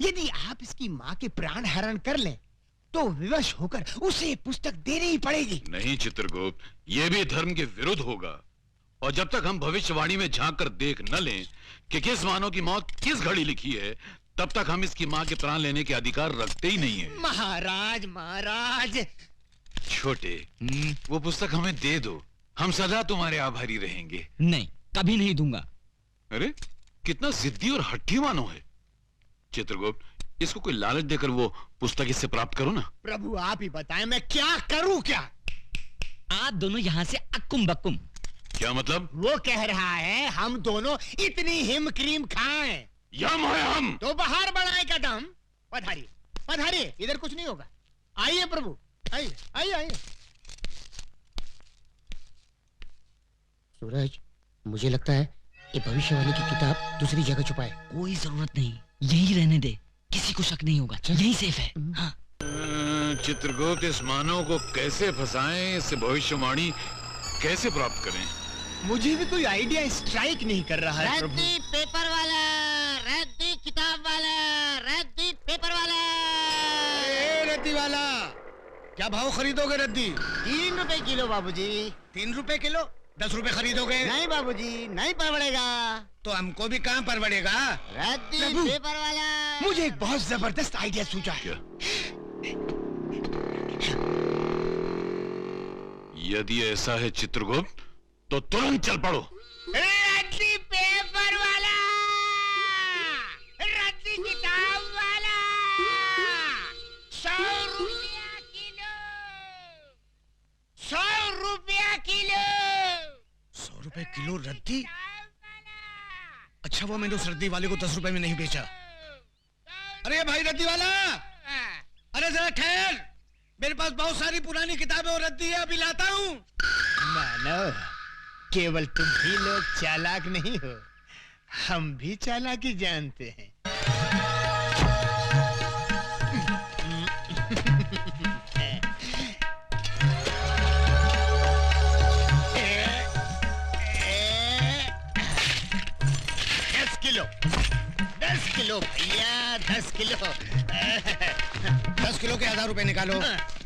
यदि आप इसकी माँ के प्राण हरण कर लें तो विवश होकर उसे ये पुस्तक देनी ही पड़ेगी। नहीं चित्रगुप्त, ये भी धर्म के विरुद्ध होगा। और जब तक हम भविष्यवाणी में झांक कर देख न लें कि किस मानव की मौत किस घड़ी लिखी है, तब तक हम इसकी माँ के प्राण लेने के अधिकार रखते ही नहीं है। महाराज महाराज। छोटे, वो पुस्तक हमें दे दो, हम सदा तुम्हारे आभारी रहेंगे। नहीं, कभी नहीं दूंगा। अरे कितना जिद्दी और हट्टी मानो है। चित्रगुप्त, इसको कोई लालच देकर वो पुस्तक इससे प्राप्त करो ना। प्रभु आप ही बताएं, मैं क्या करूं? क्या आप दोनों यहाँ से अक्कुम बक्कुम। क्या मतलब? वो कह रहा है हम दोनों इतनी हिम क्रीम खाएं। यम है हम। तो बाहर बढ़ाए कदम। पधारिए पधारिए, इधर कुछ नहीं होगा। आइए प्रभु, आइए आइए आइए। सूरज, मुझे लगता है ये भविष्यवाणी की किताब दूसरी जगह छुपा है। कोई जरूरत नहीं, यही रहने दे, किसी को शक नहीं होगा। यही सेफ है। हाँ। चित्रगुप्त, इस मानव को कैसे फंसाएं, इससे भविष्यवाणी कैसे प्राप्त करें? मुझे भी कोई आइडिया स्ट्राइक नहीं कर रहा है प्रभु। रद्दी पेपर वाला, रद्दी किताब वाला, रद्दी पेपर वाला। रद्दी वाला, क्या भाव खरीदोगे रद्दी? 3 रुपए किलो बाबूजी। 3 रुपए किलो? 10 रुपए खरीदोगे? नहीं बाबूजी, नहीं परवड़ेगा। तो हमको भी कहाँ परवड़ेगा? रद्दी प्रभु, पेपर वाला। मुझे एक बहुत जबरदस्त आइडिया सूझा है। यदि ऐसा है चित्रगुप्त, तो तुरंत चल पड़ो। रद्दी पेपर वाला, रद्दी किताब वाला, 100 रुपया किलो, 100 रुपया किलो। 100 रुपए किलो रद्दी? अच्छा, वो मैंने उस रद्दी वाले को 10 रुपए में नहीं बेचा। अरे भाई रद्दी वाला, अरे जरा ठहर, मेरे पास बहुत सारी पुरानी किताबें और रद्दी है, अभी लाता हूँ। मानव, केवल तुम ही लोग चालाक नहीं हो, हम भी चालाकी जानते हैं। दस किलो भैया, 10 किलो। 10 किलो के 1000 रुपए निकालो।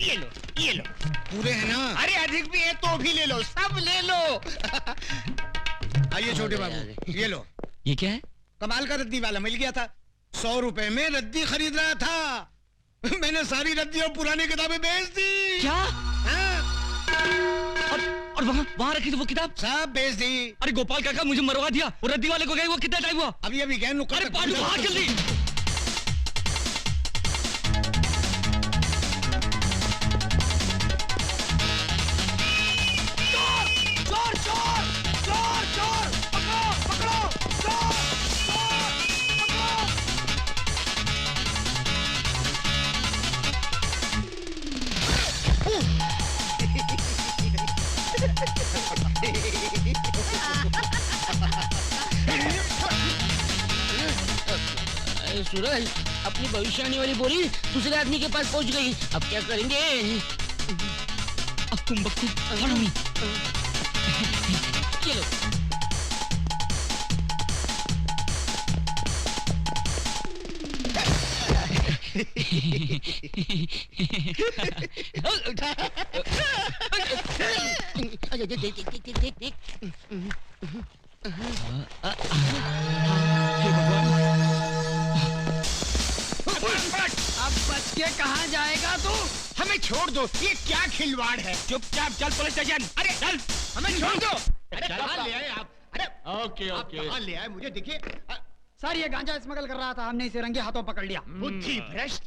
ये लो, ये लो। पूरे हैं ना? अरे अधिक भी है तो भी ले लो, सब ले लो। आइए छोटे बाबू, ये लो। ये क्या है? कमाल का रद्दी वाला मिल गया था। 100 रुपए में रद्दी खरीद रहा था। मैंने सारी रद्दी और पुरानी किताबें बेच दी। क्या? और वहाँ रखी थी वो किताब? सब बेच दी। अरे गोपाल काका, मुझे मरवा दिया। वो रद्दी वाले को गए वो कितना टाइम हुआ? अभी अभी गए। अरे पांडू, भाग जल्दी। सूरज, अपनी भविष्यवाणी वाली बोरी दूसरे आदमी के पास पहुंच गई। अब क्या करेंगे? अब तुम बक्कू, follow me। चलो। देख। अब बच के कहाँ जाएगा तू? हमें हमें छोड़ दो, ये क्या खिलवाड़ है? चुपचाप चल पुलिस स्टेशन। अरे चल, हमें छोड़ दो। अरे चल कहाँ अपना। ले आए आप? अरे ओके आप ओके। कहाँ ले आए? मुझे देखिए। सर ये गांजा स्मगल कर रहा था, हमने इसे रंगे हाथों पकड़ लिया। बुद्धि भ्रष्ट।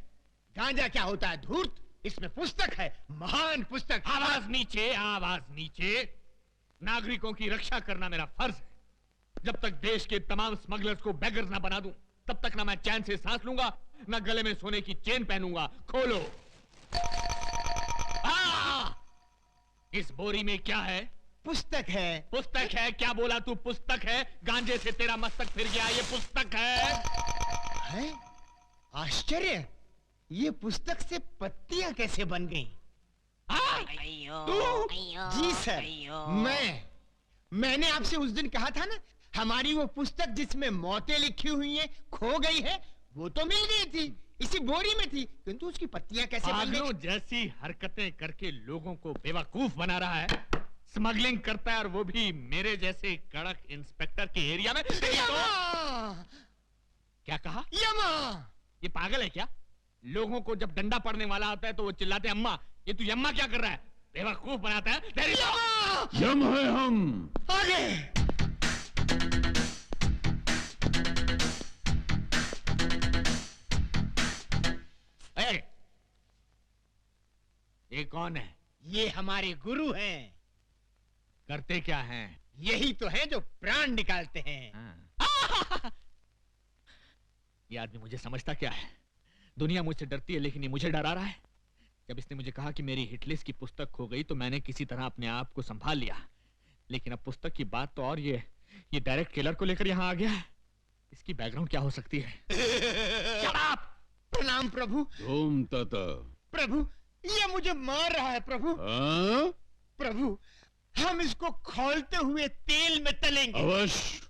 गांजा क्या होता है? धूर्त। इसमें पुस्तक है, महान पुस्तक। आवाज नीचे, आवाज नीचे। नागरिकों की रक्षा करना मेरा फर्ज है। जब तक देश के तमाम स्मगलर्स को बेगर्स ना बना दूं, तब तक ना मैं चैन से सांस लूंगा, ना गले में सोने की चेन पहनूंगा। खोलो। इस बोरी में क्या है? पुस्तक है। पुस्तक है? क्या बोला तू? पुस्तक है? गांजे से तेरा मस्तक फिर गया, ये पुस्तक है। है? आश्चर्य, ये पुस्तक से पत्तियां कैसे बन गई? तू? जी सर, मैंने आपसे उस दिन कहा था ना, हमारी वो पुस्तक जिसमें मौतें लिखी हुई हैं खो गई है। वो तो मिल गई थी, इसी बोरी में थी, किंतु उसकी पत्तियां कैसे बन गई? पागलों जैसी हरकतें करके लोगों को बेवकूफ बना रहा है। स्मगलिंग करता है, और वो भी मेरे जैसे कड़क इंस्पेक्टर के एरिया में। क्या कहा? यमा! ये पागल है क्या? लोगों को जब डंडा पड़ने वाला होता है तो वो चिल्लाते हैं अम्मा। ये तू यम्मा क्या कर रहा है? बेवकूफ बनाता है। तेरी यम है हम। आगे! ये कौन है? ये हमारे गुरु हैं। करते क्या हैं? यही तो है जो प्राण निकालते हैं। ये आदमी मुझे समझता क्या है? दुनिया मुझसे डरती है, लेकिन ये मुझे डरा रहा है। जब इसने मुझे कहा कि मेरी हिटलिस्ट की पुस्तक खो गई, तो मैंने किसी तरह अपने आप को संभाल लिया। लेकिन अब पुस्तक की बात तो और ये डायरेक्ट किलर को लेकर यहाँ आ गया है। इसकी बैकग्राउंड क्या हो सकती है? प्रणाम प्रभु। ओम तथा। प्रभु, ये मुझे मार रहा है प्रभु। प्रभु, हम इसको खौलते हुए तेल में तलेंगे। अवश्य।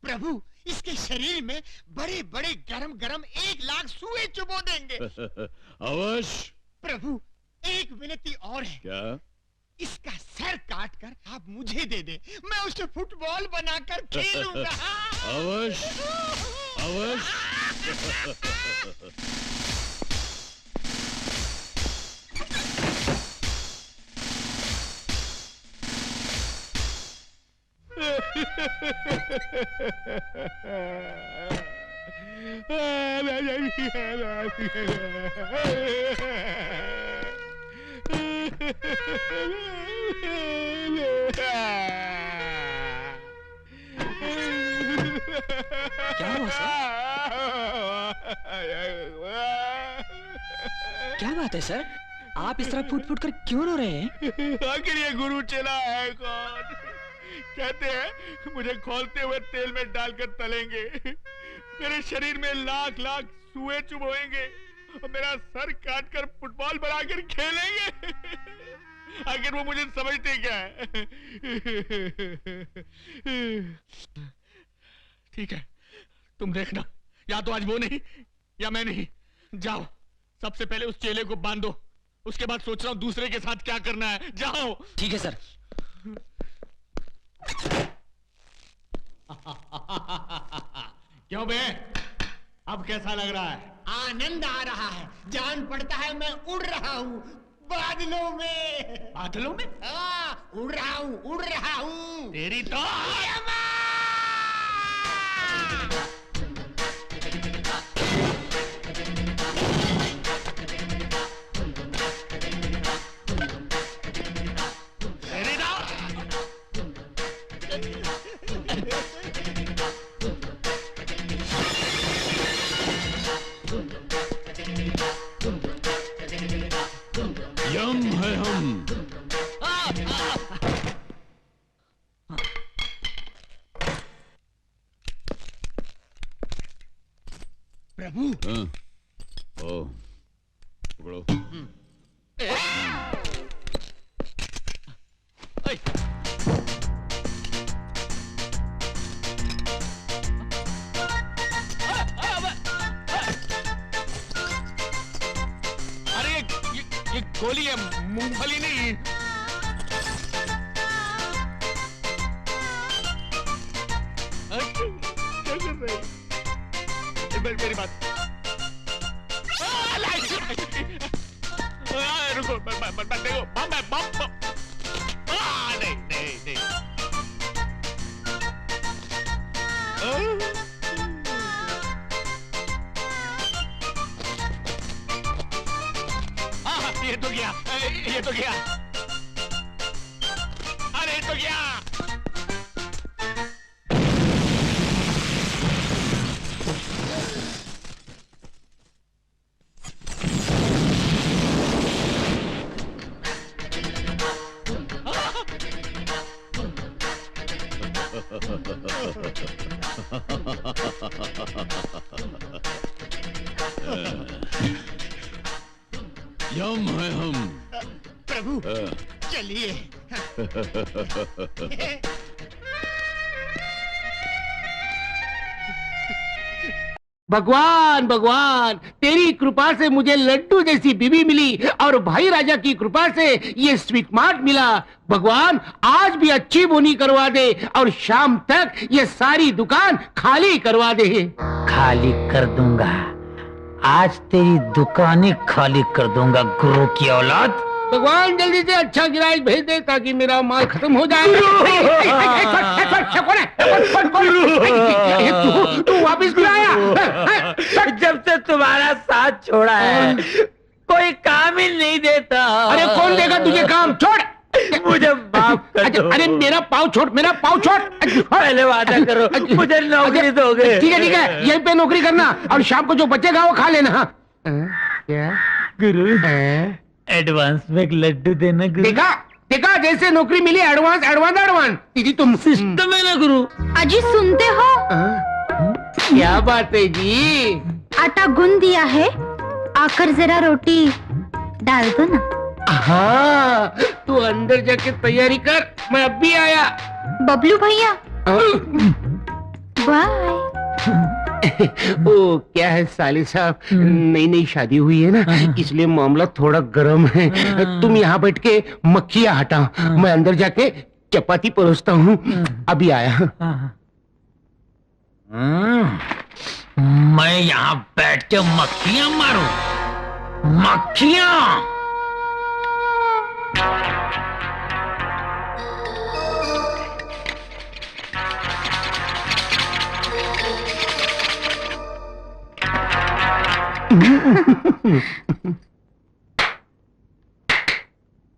प्रभु, इसके शरीर में बड़े बड़े गरम गरम 1 लाख सुए चुबो देंगे। अवश्य। प्रभु, एक विनती और है। क्या? इसका सर काट कर आप मुझे दे दे, मैं उसे फुटबॉल बनाकर खेलूंगा। अवश्य अवश्य। क्या हुआ सर? क्या बात है सर? आप इस तरह फूट फूट कर क्यों रो रहे हैं? आखिर ये गुरु चला है कौन? कहते हैं मुझे खौलते हुए तेल में डालकर तलेंगे, मेरे शरीर में लाख लाख सुए चुभोएंगे और मेरा सर काट कर फुटबॉल बनाकर खेलेंगे। आखिर वो मुझे समझते क्या है? ठीक है, तुम देखना, या तो आज वो नहीं या मैं नहीं। जाओ, सबसे पहले उस चेले को बांधो, उसके बाद सोच रहा हूं दूसरे के साथ क्या करना है। जाओ। ठीक है सर। क्यों बे, अब कैसा लग रहा है? आनंद आ रहा है, जान पड़ता है मैं उड़ रहा हूँ बादलों में। बादलों में? हाँ, उड़ रहा हूँ। तेरी तो यम है हम। प्रभु। हाँ। ओ, पकड़ो। अरे ये गोली है, मूंगफली नहीं। मेरी बात। रुको देखो बम है बम नहीं नहीं नहीं ये तो गया ये तो गया अरे ये तो गया यम है हम प्रभु चलिए। भगवान भगवान, तेरी कृपा से मुझे लड्डू जैसी बीवी मिली और भाई राजा की कृपा से ये स्वीट मार्ट मिला। भगवान आज भी अच्छी बोनी करवा दे और शाम तक ये सारी दुकान खाली करवा दे। खाली कर दूंगा, आज तेरी दुकानें खाली कर दूंगा गुरु की औलाद। भगवान जल्दी से अच्छा गिराज भेज दे ताकि मेरा माल खत्म हो जाए। तू वापिस क्यों आया? जब से तुम्हारा साथ छोड़ा है कोई काम ही नहीं देता। अरे कौन देगा तुझे काम? छोड़ मुझे माफ कर दो। अरे मेरा पाँव छोड़, मेरा पाँव छोड़। पहले वादा करो मुझे नौकरी दोगे। ठीक है यहीं पे नौकरी करना और शाम को जो बचेगा वो खा लेना। क्या गुरु एडवांस में एक लड्डू देना गुरु। देखा देखा, जैसे नौकरी मिली एडवांस एडवांस एडवांस। दीदी तुम सिस्टम है ना गुरु। अजी सुनते हो? क्या बात है जी? आटा गूंद दिया है, आकर जरा रोटी डाल दो ना। हाँ तू अंदर जाके तैयारी कर, मैं अब भी आया। बबलू भैया बाय। ओ क्या है साले साहब, नई नई शादी हुई है ना, इसलिए मामला थोड़ा गर्म है। तुम यहाँ बैठ के मक्खियाँ हटाओ, मैं अंदर जाके चपाती परोसता हूँ। अभी आया। मैं यहाँ बैठ के मक्खियाँ मारूं? मक्खियाँ?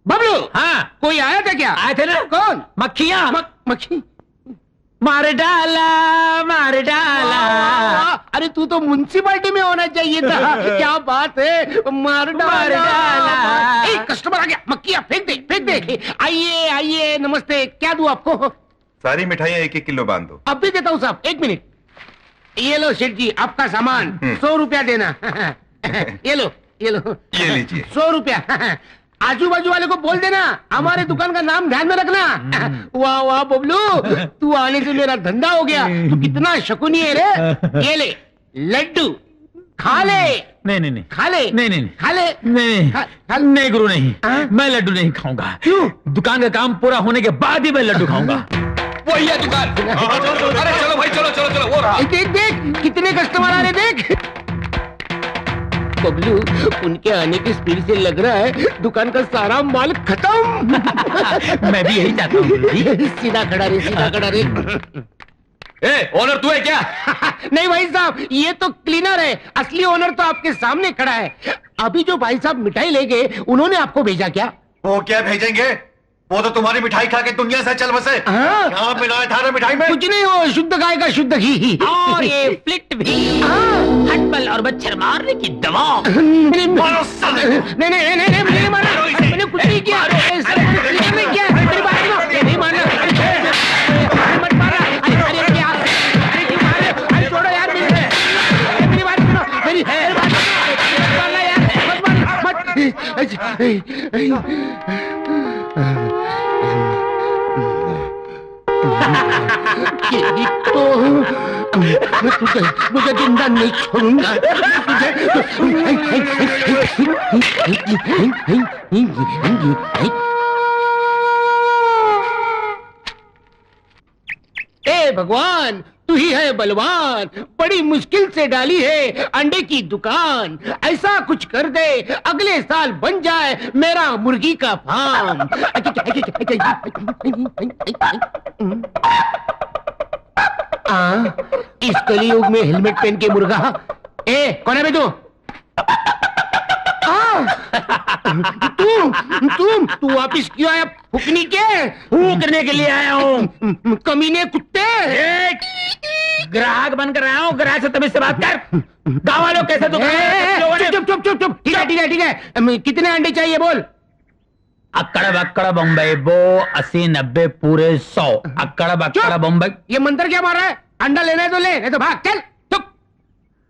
बबलू हाँ कोई आया था क्या? आए थे ना। कौन? मक्खियाँ। मक्खी? मार डाला मार डाला। अरे तू तो म्युनिसिपालिटी में होना चाहिए था। क्या बात है, मार डाला। एक कस्टमर आ गया, मक्खियाँ फेंक दे फेंक दे। आइए आइए, नमस्ते, क्या दूं आपको? सारी मिठाइयाँ 1-1 किलो बांध दो। अब भी देता हूँ साहब, 1 मिनट। ये लो सेठ जी आपका सामान, 100 रुपया देना। ये लो ये लो, ये लीजिए। 100 रुपया। आजू बाजू वाले को बोल देना हमारे दुकान का नाम ध्यान में रखना। वाह वाह बबलू, तू आने से मेरा धंधा हो गया। तू कितना शकुनी है रे। ये ले लड्डू, खा ले। नहीं नहीं नहीं खा ले। नहीं नहीं खा ले। नहीं नहीं गुरु नहीं, मैं लड्डू नहीं खाऊंगा। क्यों? दुकान का काम पूरा होने के बाद ही मैं लड्डू खाऊंगा। वही है दुकान। अरे चलो भाई चलो चलो चलो, वो रहा। देख देख कितने कस्टमर आ रहे, देख। बबलू उनके आने की स्पीड से लग रहा है दुकान का सारा माल खत्म। मैं भी यही चाहता हूँ। सीधा खड़ा रे, सीधा खड़ा रे। ओनर तू है क्या? नहीं भाई साहब, ये तो क्लीनर है, असली ओनर तो आपके सामने खड़ा है। अभी जो भाई साहब मिठाई ले गए उन्होंने आपको भेजा क्या? वो क्या भेजेंगे, वो तो तुम्हारी मिठाई खा के दुनिया से चल बसे। हाँ। यहाँ मिलाया था ना मिठाई में? कुछ नहीं, हो शुद्ध गाय का शुद्ध घी। और ये फ्लिट भी हटबल और मच्छर मारने की दवा। नहीं मैंने मारा, मैंने कुछ नहीं किया। नहीं किया, मेरी बात सुनो, नहीं मारना। मत मारा। अरे क्या, अरे क्यों मार रहे? अरे छोड़ो यार, मेरी बात सुनो, मेरी बात सुनो यार, तो मुझे जिंदा नहीं छोड़ूंगा ए भगवान, तू ही है बलवान, बड़ी मुश्किल से डाली है अंडे की दुकान। ऐसा कुछ कर दे अगले साल बन जाए मेरा मुर्गी का फार्म। इस कलयुग में हेलमेट पहन के मुर्गा। ए कौन है बे तू? तू वापिस क्यों आया? फूकनी के फूकने के लिए आया हूँ। कमीने कुत्ते। ग्राहक बनकर आया हूँ, ग्राहक से तमीज से बात कर। गाँव वालों कैसे चुप चुप चुप चुप। ठीक है ठीक है ठीक है, कितने अंडे चाहिए बोल? अक्कड़ बक्कड़ बम्बई बो 80 90 पूरे 100। अक्कड़ बक्कड़ बम्बई। ये मंत्र क्या मार रहा है? अंडा लेना है तो ले, नहीं तो भाग चल। चुप।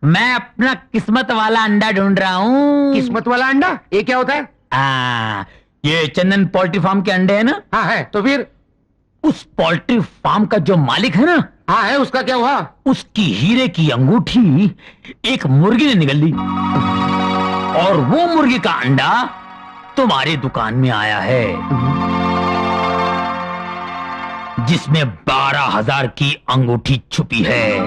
मैं अपना किस्मत वाला अंडा ढूंढ रहा हूँ। किस्मत वाला अंडा? ये क्या होता है? ये चंदन पोल्ट्री फार्म के अंडे है ना? हाँ है। तो फिर उस पोल्ट्री फार्म का जो मालिक है ना? हाँ है। उसका क्या हुआ? उसकी हीरे की अंगूठी एक मुर्गी ने निगल ली और वो मुर्गी का अंडा तुम्हारी दुकान में आया है, जिसमें 12,000 की अंगूठी छुपी है।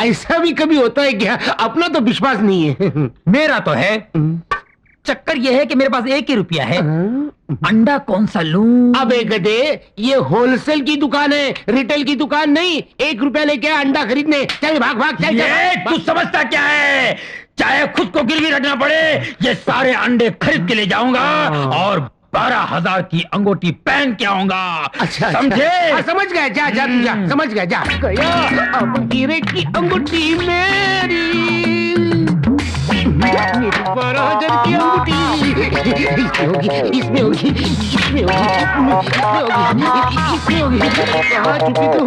ऐसा भी कभी होता है क्या? अपना तो विश्वास नहीं है। मेरा तो है। चक्कर यह है कि मेरे पास 1 ही रुपया है। अंडा कौन सा लूं? अबे गधे, ये होलसेल की दुकान है, रिटेल की दुकान नहीं। 1 रुपया लेके अंडा खरीदने। चल भाग भाग चल। तू समझता क्या है? चाहे खुद को गिरवी रखना पड़े, ये सारे अंडे खरीद के ले जाऊंगा और 12,000 की अंगूठी पहन के आऊंगा। अच्छा समझे? समझ गया। जा जा जा, समझ गया। जा गया अब हीरे की अंगूठी मेरी 12,000 की अंगूठी। इसमें होगी, इसमें होगी, इसमें होगी। कहाँ छुपी तू?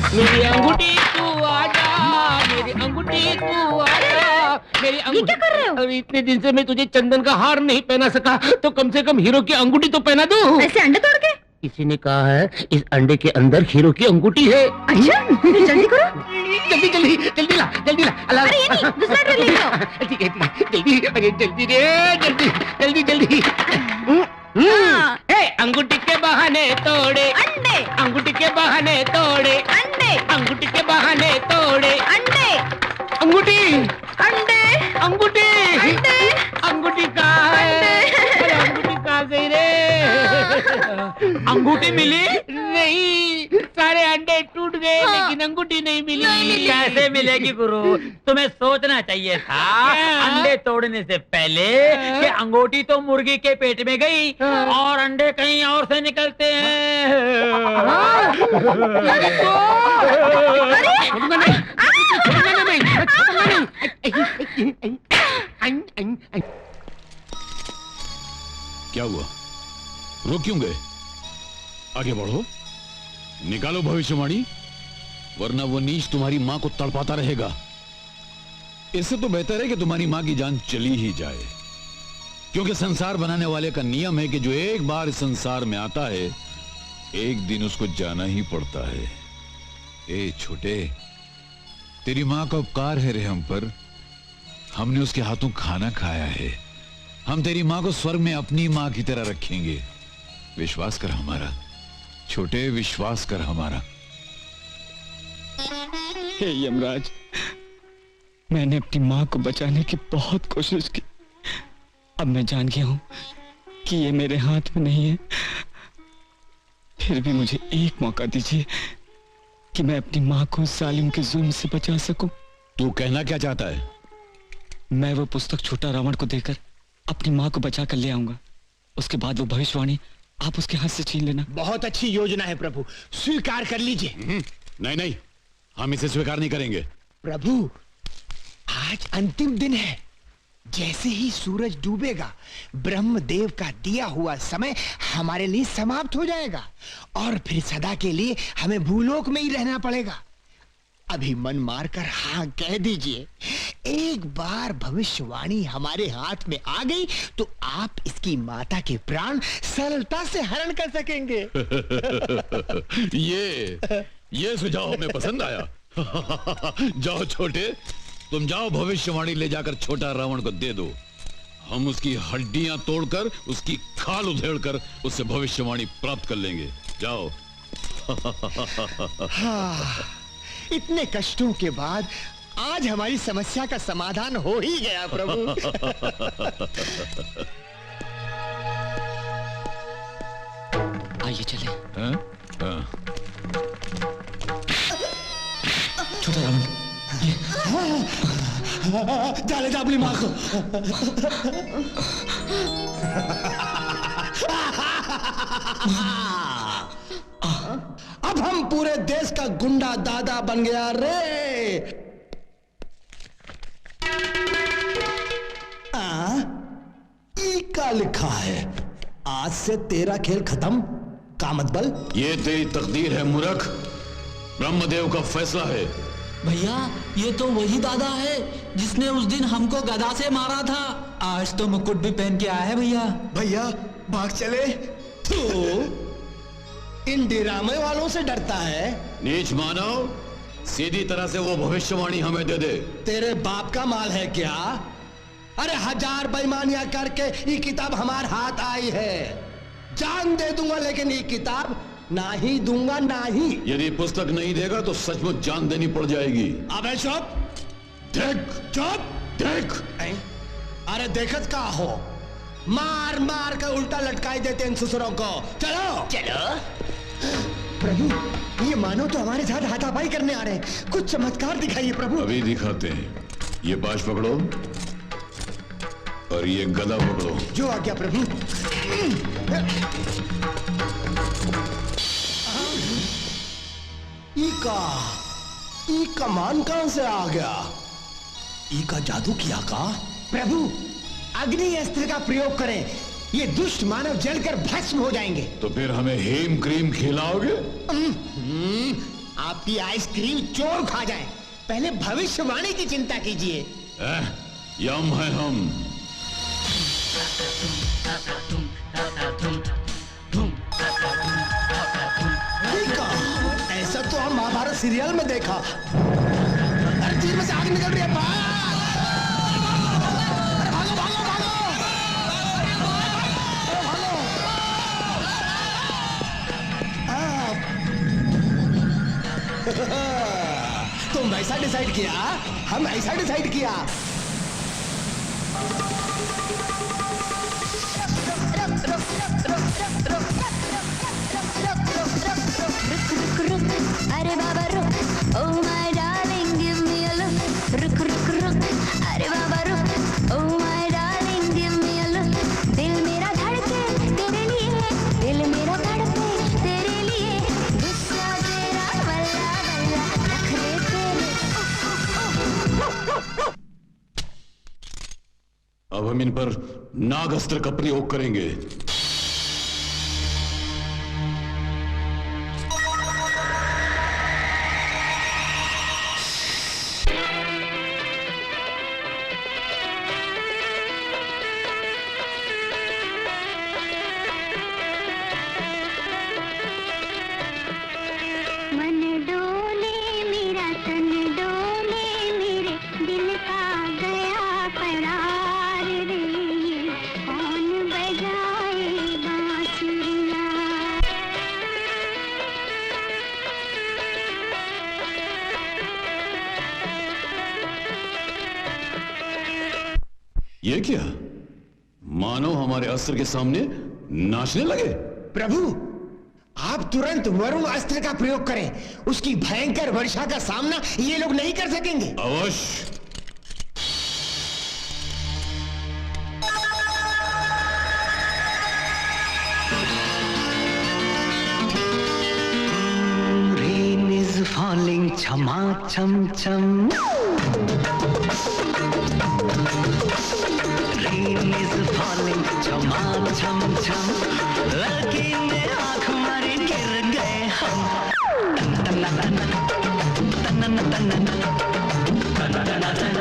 मेरी अंगूठी तू आजा, मेरी अंगूठी तू आजा, मेरी अंगूठी। क्या कर रहे हो? अरे इतने दिन से मैं तुझे चंदन का हार नहीं पहना सका, तो कम से कम हीरो की अंगूठी तो पहना दूं। ऐसे अंडे तोड़ के? किसी ने कहा है इस अंडे के अंदर हीरो की अंगूठी है। अच्छा, तो जल्दी करो। जल्दी जल्दी जल्दी ला, जल्दी ला। अरे ये नहीं, दूसरा ट्रे ले लो। ठीक है जल्दी। अरे जल्दी रे, जल्दी जल्दी जल्दी। अंगूठी के बहाने तोड़े अंडे, अंगूठी के बहाने तोड़े अंडे, अंगूठी के बहाने तोड़े अंडे, अंगूठी, अंडे, अंगूठी, अंडे, अंगूठी कहाँ है? अरे अंगूठी कहाँ गई रे? अंगूठी मिली नहीं, सारे अंडे टूट गए, लेकिन अंगूठी नहीं मिली। कैसे मिलेगी गुरु? तुम्हें सोचना चाहिए था अंडे तोड़ने से पहले कि अंगूठी तो मुर्गी के पेट में गई और अंडे कहीं और से निकलते हैं। क्या हुआ? रुक क्यों गए? आगे बढ़ो, निकालो भविष्यवाणी, वरना वो नीच तुम्हारी मां को तड़पाता रहेगा। इससे तो बेहतर है कि तुम्हारी मां की जान चली ही जाए, क्योंकि संसार बनाने वाले का नियम है कि जो एक बार इस संसार में आता है, एक दिन उसको जाना ही पड़ता है। ए छोटे, तेरी मां का उपकार है रे हम पर। हमने उसके हाथों खाना खाया है। हम तेरी मां को स्वर्ग में अपनी मां की तरह रखेंगे। विश्वास कर हमारा छोटे, विश्वास कर हमारा। हे यमराज, मैंने अपनी मां को बचाने की बहुत कोशिश की। अब मैं जान गया हूं कि ये मेरे हाथ में नहीं है। फिर भी मुझे एक मौका दीजिए कि मैं अपनी मां को जालिम के जुल्म से बचा सकूं। तू कहना क्या चाहता है? मैं वो पुस्तक छोटा रावण को देकर अपनी मां को बचा कर ले आऊंगा। उसके बाद वो भविष्यवाणी आप उसके हाथ से छीन लेना। बहुत अच्छी योजना है प्रभु, स्वीकार कर लीजिए। नहीं नहीं, हम इसे स्वीकार नहीं करेंगे। प्रभु, आज अंतिम दिन है। जैसे ही सूरज डूबेगा, ब्रह्मदेव का दिया हुआ समय हमारे लिए समाप्त हो जाएगा और फिर सदा के लिए हमें भूलोक में ही रहना पड़ेगा। अभी मन मारकर हाँ कह दीजिए, एक बार भविष्यवाणी हमारे हाथ में आ गई तो आप इसकी माता के प्राण सरलता से हरण कर सकेंगे। ये सुझाव हमें पसंद आया। जाओ छोटे, तुम जाओ भविष्यवाणी ले जाकर छोटा रावण को दे दो। हम उसकी हड्डियां तोड़कर उसकी खाल उधेड़कर उससे भविष्यवाणी प्राप्त कर लेंगे। जाओ। हाँ, इतने कष्टों के बाद आज हमारी समस्या का समाधान हो ही गया प्रभु। आइए चले। हाँ? हाँ। छोटा रावण, डाले अपनी माँ को। अब हम पूरे देश का गुंडा दादा बन गया रे। ई का लिखा है, आज से तेरा खेल खत्म। कामतबल, ये तेरी तकदीर है मूर्ख, ब्रह्मदेव का फैसला है। भैया ये तो वही दादा है जिसने उस दिन हमको गदा से मारा था। आज तो मुकुट भी पहन के आया है भैया। भैया भाग चले। तो इन डिरामे वालों से डरता है? नीच मानव, सीधी तरह से वो भविष्यवाणी हमें दे दे। तेरे बाप का माल है क्या? अरे 1000 बेईमानियां करके ये किताब हमारे हाथ आई है। जान दे दूंगा लेकिन ये किताब ना ही दूंगा, ना ही। यदि पुस्तक नहीं देगा तो सचमुच जान देनी पड़ जाएगी। अबे चुप। देख चुप। देख। अरे देखत का हो, मार मार कर उल्टा लटकाई देते इन ससुरों को। चलो चलो। प्रभु, ये मानो तो हमारे साथ हाथापाई करने आ रहे हैं। कुछ चमत्कार दिखाइए प्रभु। अभी दिखाते हैं। ये बाज पकड़ो और ये गदा पकड़ो। जो आज्ञा प्रभु। ई का मान कहां से आ गया? ई का जादू किया का? प्रभु, अग्नि अस्त्र का प्रयोग करें, ये दुष्ट मानव जलकर भस्म हो जाएंगे। तो फिर हमें हेम क्रीम खिलाओगे? आपकी आइसक्रीम चोर खा जाए, पहले भविष्यवाणी की चिंता कीजिए। यम है हम। ऐसा तो हम महाभारत सीरियल में देखा। अरे तीर में से आग निकल रही है। भागो भागो भागो। तुम ऐसा डिसाइड किया, हम ऐसा डिसाइड किया। अरे बाबा रुक, oh my darling give me a look, रुक रुक रुक, अरे बाबा रुक, oh my darling give me a look, दिल मेरा धड़के तेरे लिए, दिल मेरा धड़के तेरे लिए, गुस्सा तेरा बल्ला बल्ला नखरे तेरे। अब हम इन पर नाग अस्त्र का प्रयोग करेंगे। ये क्या? मानो हमारे अस्त्र के सामने नाचने लगे। प्रभु, आप तुरंत वरुण अस्त्र का प्रयोग करें, उसकी भयंकर वर्षा का सामना ये लोग नहीं कर सकेंगे। अवश्य। Rain is falling, chama cham cham. Rain is falling, chama cham cham. लड़की ने आँख मारी गिर गए हम. तन तन तन तन तन तन तन तन तन तन.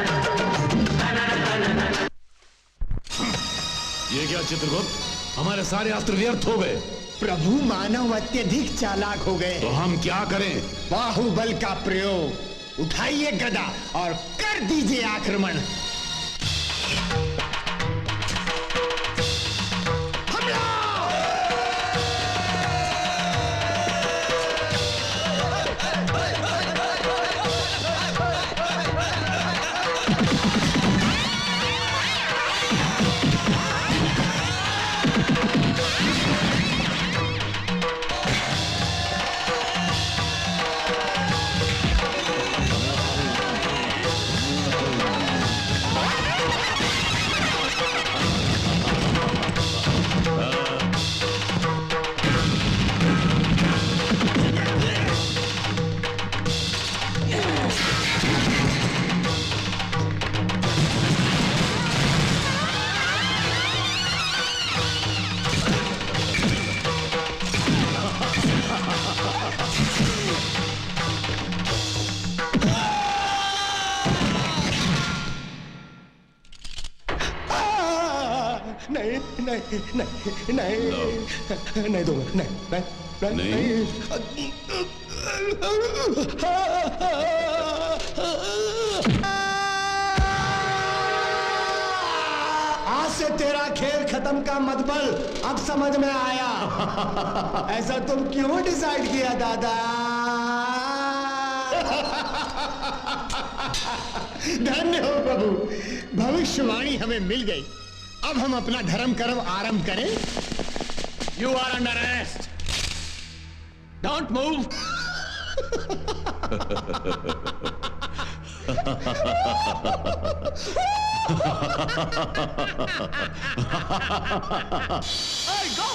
ये क्या चित्रगुप्त, हमारे सारे अस्त्र व्यर्थ हो गए। प्रभु मानव अत्यधिक चालाक हो गए। तो हम क्या करें? बाहुबल का प्रयोग। उठाइए गदा और कर दीजिए आक्रमण। नहीं दूंगा, नहीं। आज से तेरा खेल खत्म का मतबल अब समझ में आया। ऐसा तुम क्यों डिसाइड किया दादा? धन्य हो प्रभु, भविष्यवाणी हमें मिल गई। अब हम अपना धर्म कर्म आरंभ करें। You are under arrest. Don't move. Hey, go.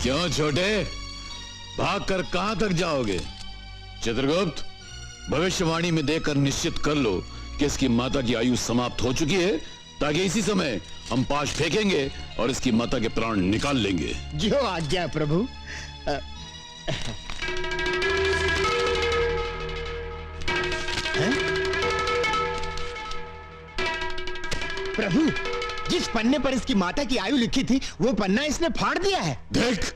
क्यों छोटे, भागकर कहां तक जाओगे? चित्रगुप्त, भविष्यवाणी में देकर निश्चित कर लो कि इसकी माता की आयु समाप्त हो चुकी है, ताकि इसी समय हम पाश फेंकेंगे और इसकी माता के प्राण निकाल लेंगे। जो आज्ञा प्रभु। प्रभु, जिस पन्ने पर इसकी माता की आयु लिखी थी वो पन्ना इसने फाड़ दिया है। देख,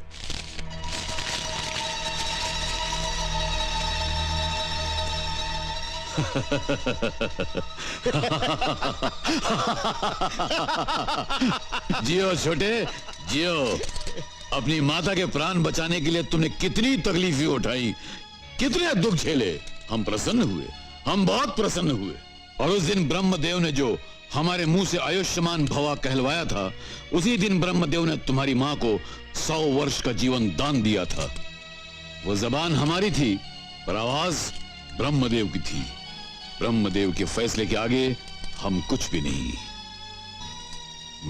जियो छोटे, जियो। अपनी माता के प्राण बचाने के लिए तुमने कितनी तकलीफें उठाई, कितने दुख झेले। हम प्रसन्न हुए, हम बहुत प्रसन्न हुए। और उस दिन ब्रह्मदेव ने जो हमारे मुंह से आयुष्मान भवा कहलवाया था, उसी दिन ब्रह्मदेव ने तुम्हारी मां को 100 वर्ष का जीवन दान दिया था। वो जबान हमारी थी, पर आवाज ब्रह्मदेव की थी। ब्रह्मदेव के फैसले के आगे हम कुछ भी नहीं।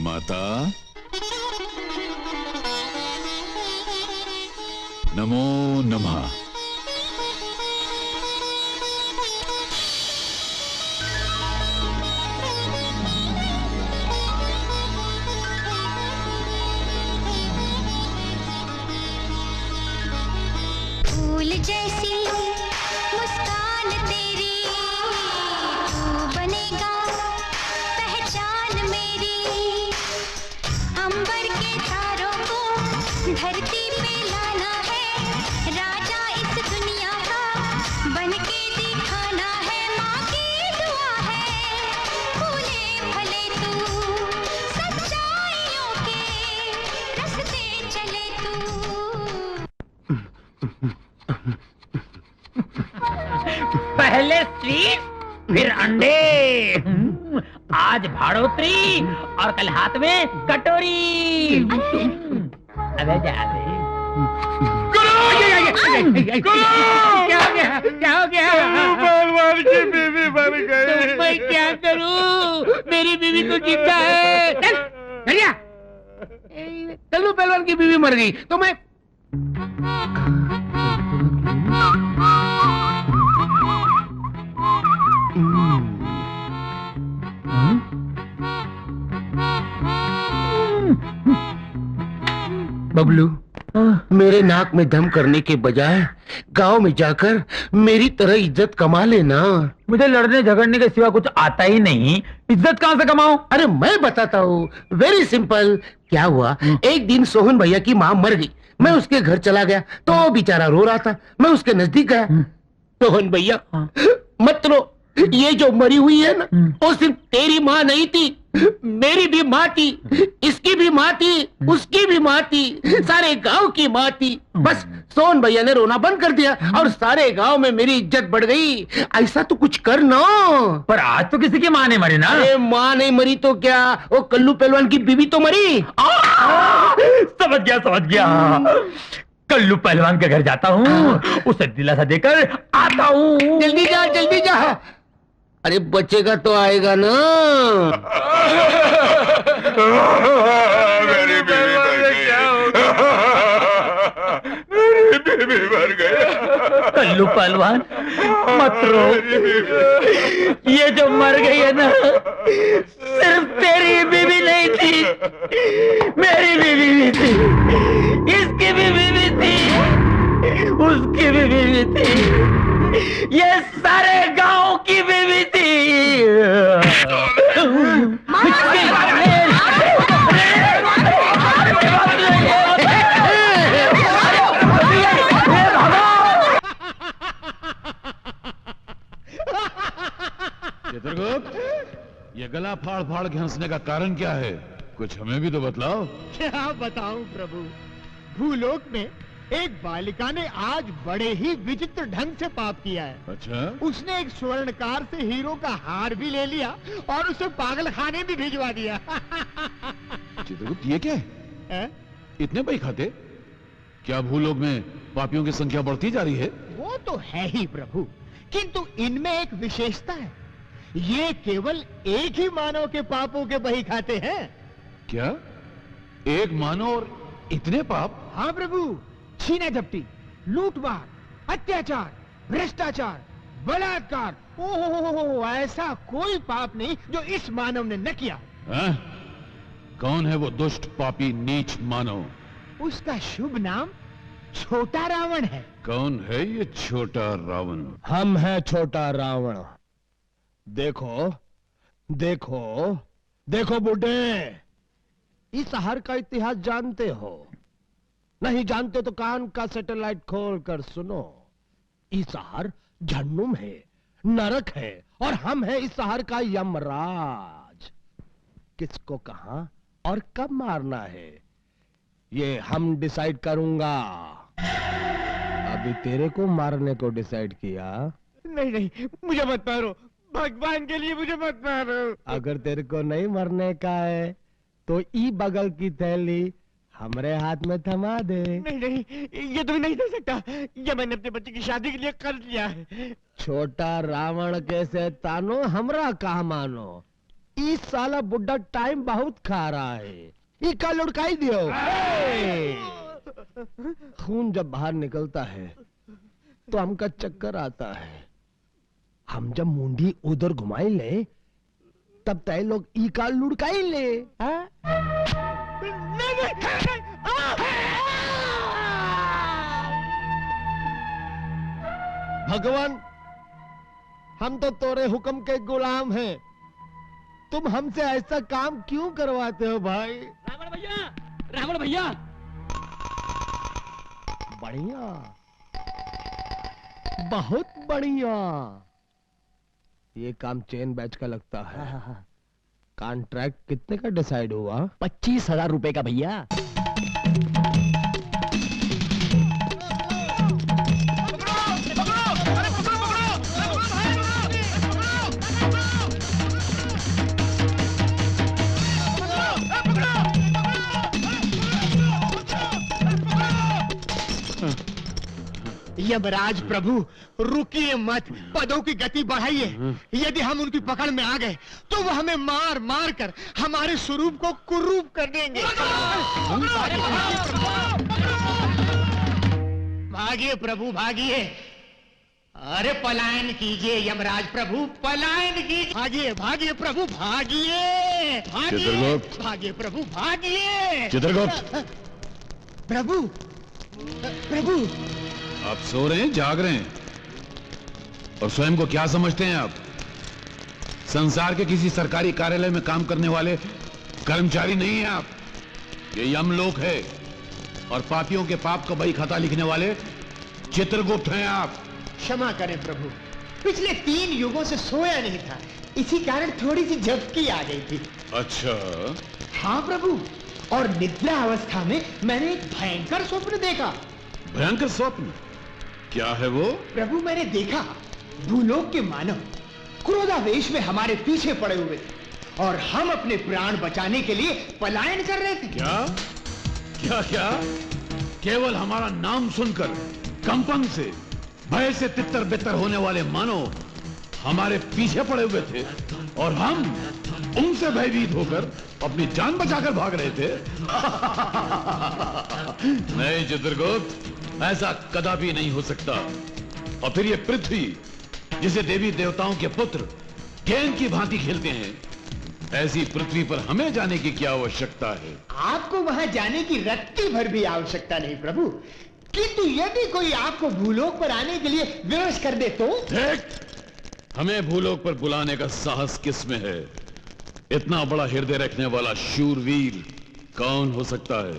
माता, नमो नमः। फूल जैसी मुस्कान तेरी, तू बनेगा पहचान मेरी। अंबर के तारों को धरती पे लाना है, राजा इस दुनिया का बन के दिखाना है। माँ की दुआ है, भूले भले तू सच्चाइयों के रास्ते चले तू। पहले स्वीट, फिर अंडे, आज भाड़ोत्री और कल हाथ में कटोरी। अबे जा दे। क्या हो गया? क्या हो गया? पहलवान की बीवी मर गई। तो मैं क्या करूं? मेरी बीवी तो जिंदा है। चल भैया, कल्लू पहलवान की बीवी मर गई तो मैं बबलू, मेरे नाक में दम करने के बजाय गांव में जाकर मेरी तरह इज्जत कमा लेना। मुझे लड़ने झगड़ने के सिवा कुछ आता ही नहीं, इज्जत कहां से कमाऊं? अरे मैं बताता हूँ, वेरी सिंपल। क्या हुआ, एक दिन सोहन भैया की माँ मर गई। मैं उसके घर चला गया तो वो बेचारा रो रहा था। मैं उसके नजदीक गया। सोहन भैया मत रो, ये जो मरी हुई है ना, वो सिर्फ तेरी माँ नहीं थी, मेरी भी माँ थी, इसकी भी माँ थी, उसकी भी माँ थी, सारे गांव की माँ थी। बस सोहन भैया ने रोना बंद कर दिया और सारे गांव में मेरी इज्जत बढ़ गई। ऐसा तो कुछ कर ना। पर आज तो किसी की माँ नहीं मरी ना। अरे माँ नहीं मरी तो क्या, वो कल्लू पहलवान की बीवी तो मरी। समझ गया। कल्लू पहलवान के घर जाता हूँ, उसे दिलासा देकर आता हूँ। जल्दी जा। अरे बचेगा तो आएगा ना। मेरी बीवी मर गई। कल्लू पहलवान मत रो, ये जो मर गई है ना, सिर्फ तेरी बीवी नहीं थी, मेरी बीवी भी थी, इसकी भी बीवी थी, उसकी भी बीवी थी, ये सारे गांव की बीवी थी। चित्रगुप्त, ये गला फाड़ फाड़ के हंसने का कारण क्या है? कुछ हमें भी तो बतलाओ। क्या बताऊं प्रभु, भूलोक में एक बालिका ने आज बड़े ही विचित्र ढंग से पाप किया है। अच्छा? उसने एक स्वर्णकार से हीरो का हार भी ले लिया और उसे पागल खाने भी भिजवा दिया। चित्रगुप्त, ये क्या है? इतने पैसे खाते? क्या भूलोक में पापियों की संख्या बढ़ती जा रही है? वो तो है ही प्रभु, किंतु इनमें एक विशेषता है, ये केवल एक ही मानव के पापों के बही खाते हैं। क्या एक मानव और इतने पाप? हाँ प्रभु, छीना झपटी, लूटमार, अत्याचार, भ्रष्टाचार, बलात्कार, ओहो, ऐसा कोई पाप नहीं जो इस मानव ने न किया। कौन है वो दुष्ट पापी नीच मानव? उसका शुभ नाम छोटा रावण है। कौन है ये छोटा रावण? हम हैं छोटा रावण। देखो देखो देखो बुड्ढे, इस शहर का इतिहास जानते हो? नहीं जानते तो कान का सैटेलाइट खोल कर सुनो। इस शहर जहन्नुम है, नरक है, और हम हैं इस शहर का यमराज। किसको कहां और कब मारना है, ये हम डिसाइड करूंगा। अभी तेरे को मारने को डिसाइड किया। नहीं, मुझे मत मारो, भगवान के लिए मुझे मत मारो। अगर तेरे को नहीं मरने का है तो ई बगल की थैली हमरे हाथ में थमा दे। नहीं, ये तो नहीं दे सकता, ये मैंने अपने बच्चे की शादी के लिए कर लिया है। छोटा रावण कैसे तानो, हमरा कहा मानो। इस साला बुड्ढा टाइम बहुत खा रहा है, इका लुढ़काई दियो। खून जब बाहर निकलता है तो हमका चक्कर आता है। हम जब मुंडी उधर घुमाई ले तब तय लोग इका लुढ़काई ले। भगवान, हम तो तोरे हुक्म के गुलाम हैं, तुम हमसे ऐसा काम क्यों करवाते हो भाई? रावण भैया, रावण भैया। बढ़िया, बहुत बढ़िया। ये काम चेन बैच का लगता है। कॉन्ट्रैक्ट कितने का डिसाइड हुआ? 25,000 रुपए का भैया। यमराज प्रभु रुकिए मत, पदों की गति बढ़ाइए। यदि हम उनकी पकड़ में आ गए तो वो हमें मार मार कर हमारे स्वरूप को कुरूप कर देंगे। भागिए प्रभु भागिए। अरे पलायन कीजिए यमराज प्रभु, पलायन कीजिए। भागिए भागिए प्रभु भागिए, भागिए चित्रगुप्त। भागिए प्रभु भागिए। चित्रगुप्त। प्रभु प्रभु आप सो रहे हैं, जाग रहे हैं, और स्वयं को क्या समझते हैं आप? संसार के किसी सरकारी कार्यालय में काम करने वाले कर्मचारी नहीं हैं आप। ये यमलोक है और पापियों के पाप का बही खाता लिखने वाले चित्रगुप्त हैं आप। क्षमा करें प्रभु, पिछले 3 युगों से सोया नहीं था, इसी कारण थोड़ी सी झपकी आ गई थी। अच्छा। हाँ प्रभु, और निद्रा अवस्था में मैंने एक भयंकर स्वप्न देखा। भयंकर स्वप्न? क्या है वो? प्रभु मैंने देखा भूलोक के मानव क्रोधावेश में हमारे पीछे पड़े हुए थे और हम अपने प्राण बचाने के लिए पलायन कर रहे थे। क्या क्या क्या? केवल हमारा नाम सुनकर कंपन से, भय से तितर बितर होने वाले मानव हमारे पीछे पड़े हुए थे और हम उनसे भयभीत होकर अपनी जान बचाकर भाग रहे थे। नहीं चित्रगुप्त, ऐसा कदापि नहीं हो सकता। और फिर ये पृथ्वी, जिसे देवी देवताओं के पुत्र गेंद की भांति खेलते हैं, ऐसी पृथ्वी पर हमें जाने की क्या आवश्यकता है? आपको वहां जाने की रत्ती भर भी आवश्यकता नहीं प्रभु, किंतु यदि कोई आपको भूलोक पर आने के लिए विवश कर दे तो? देख, हमें भूलोक पर बुलाने का साहस किसमें है? इतना बड़ा हृदय रखने वाला शूरवीर कौन हो सकता है?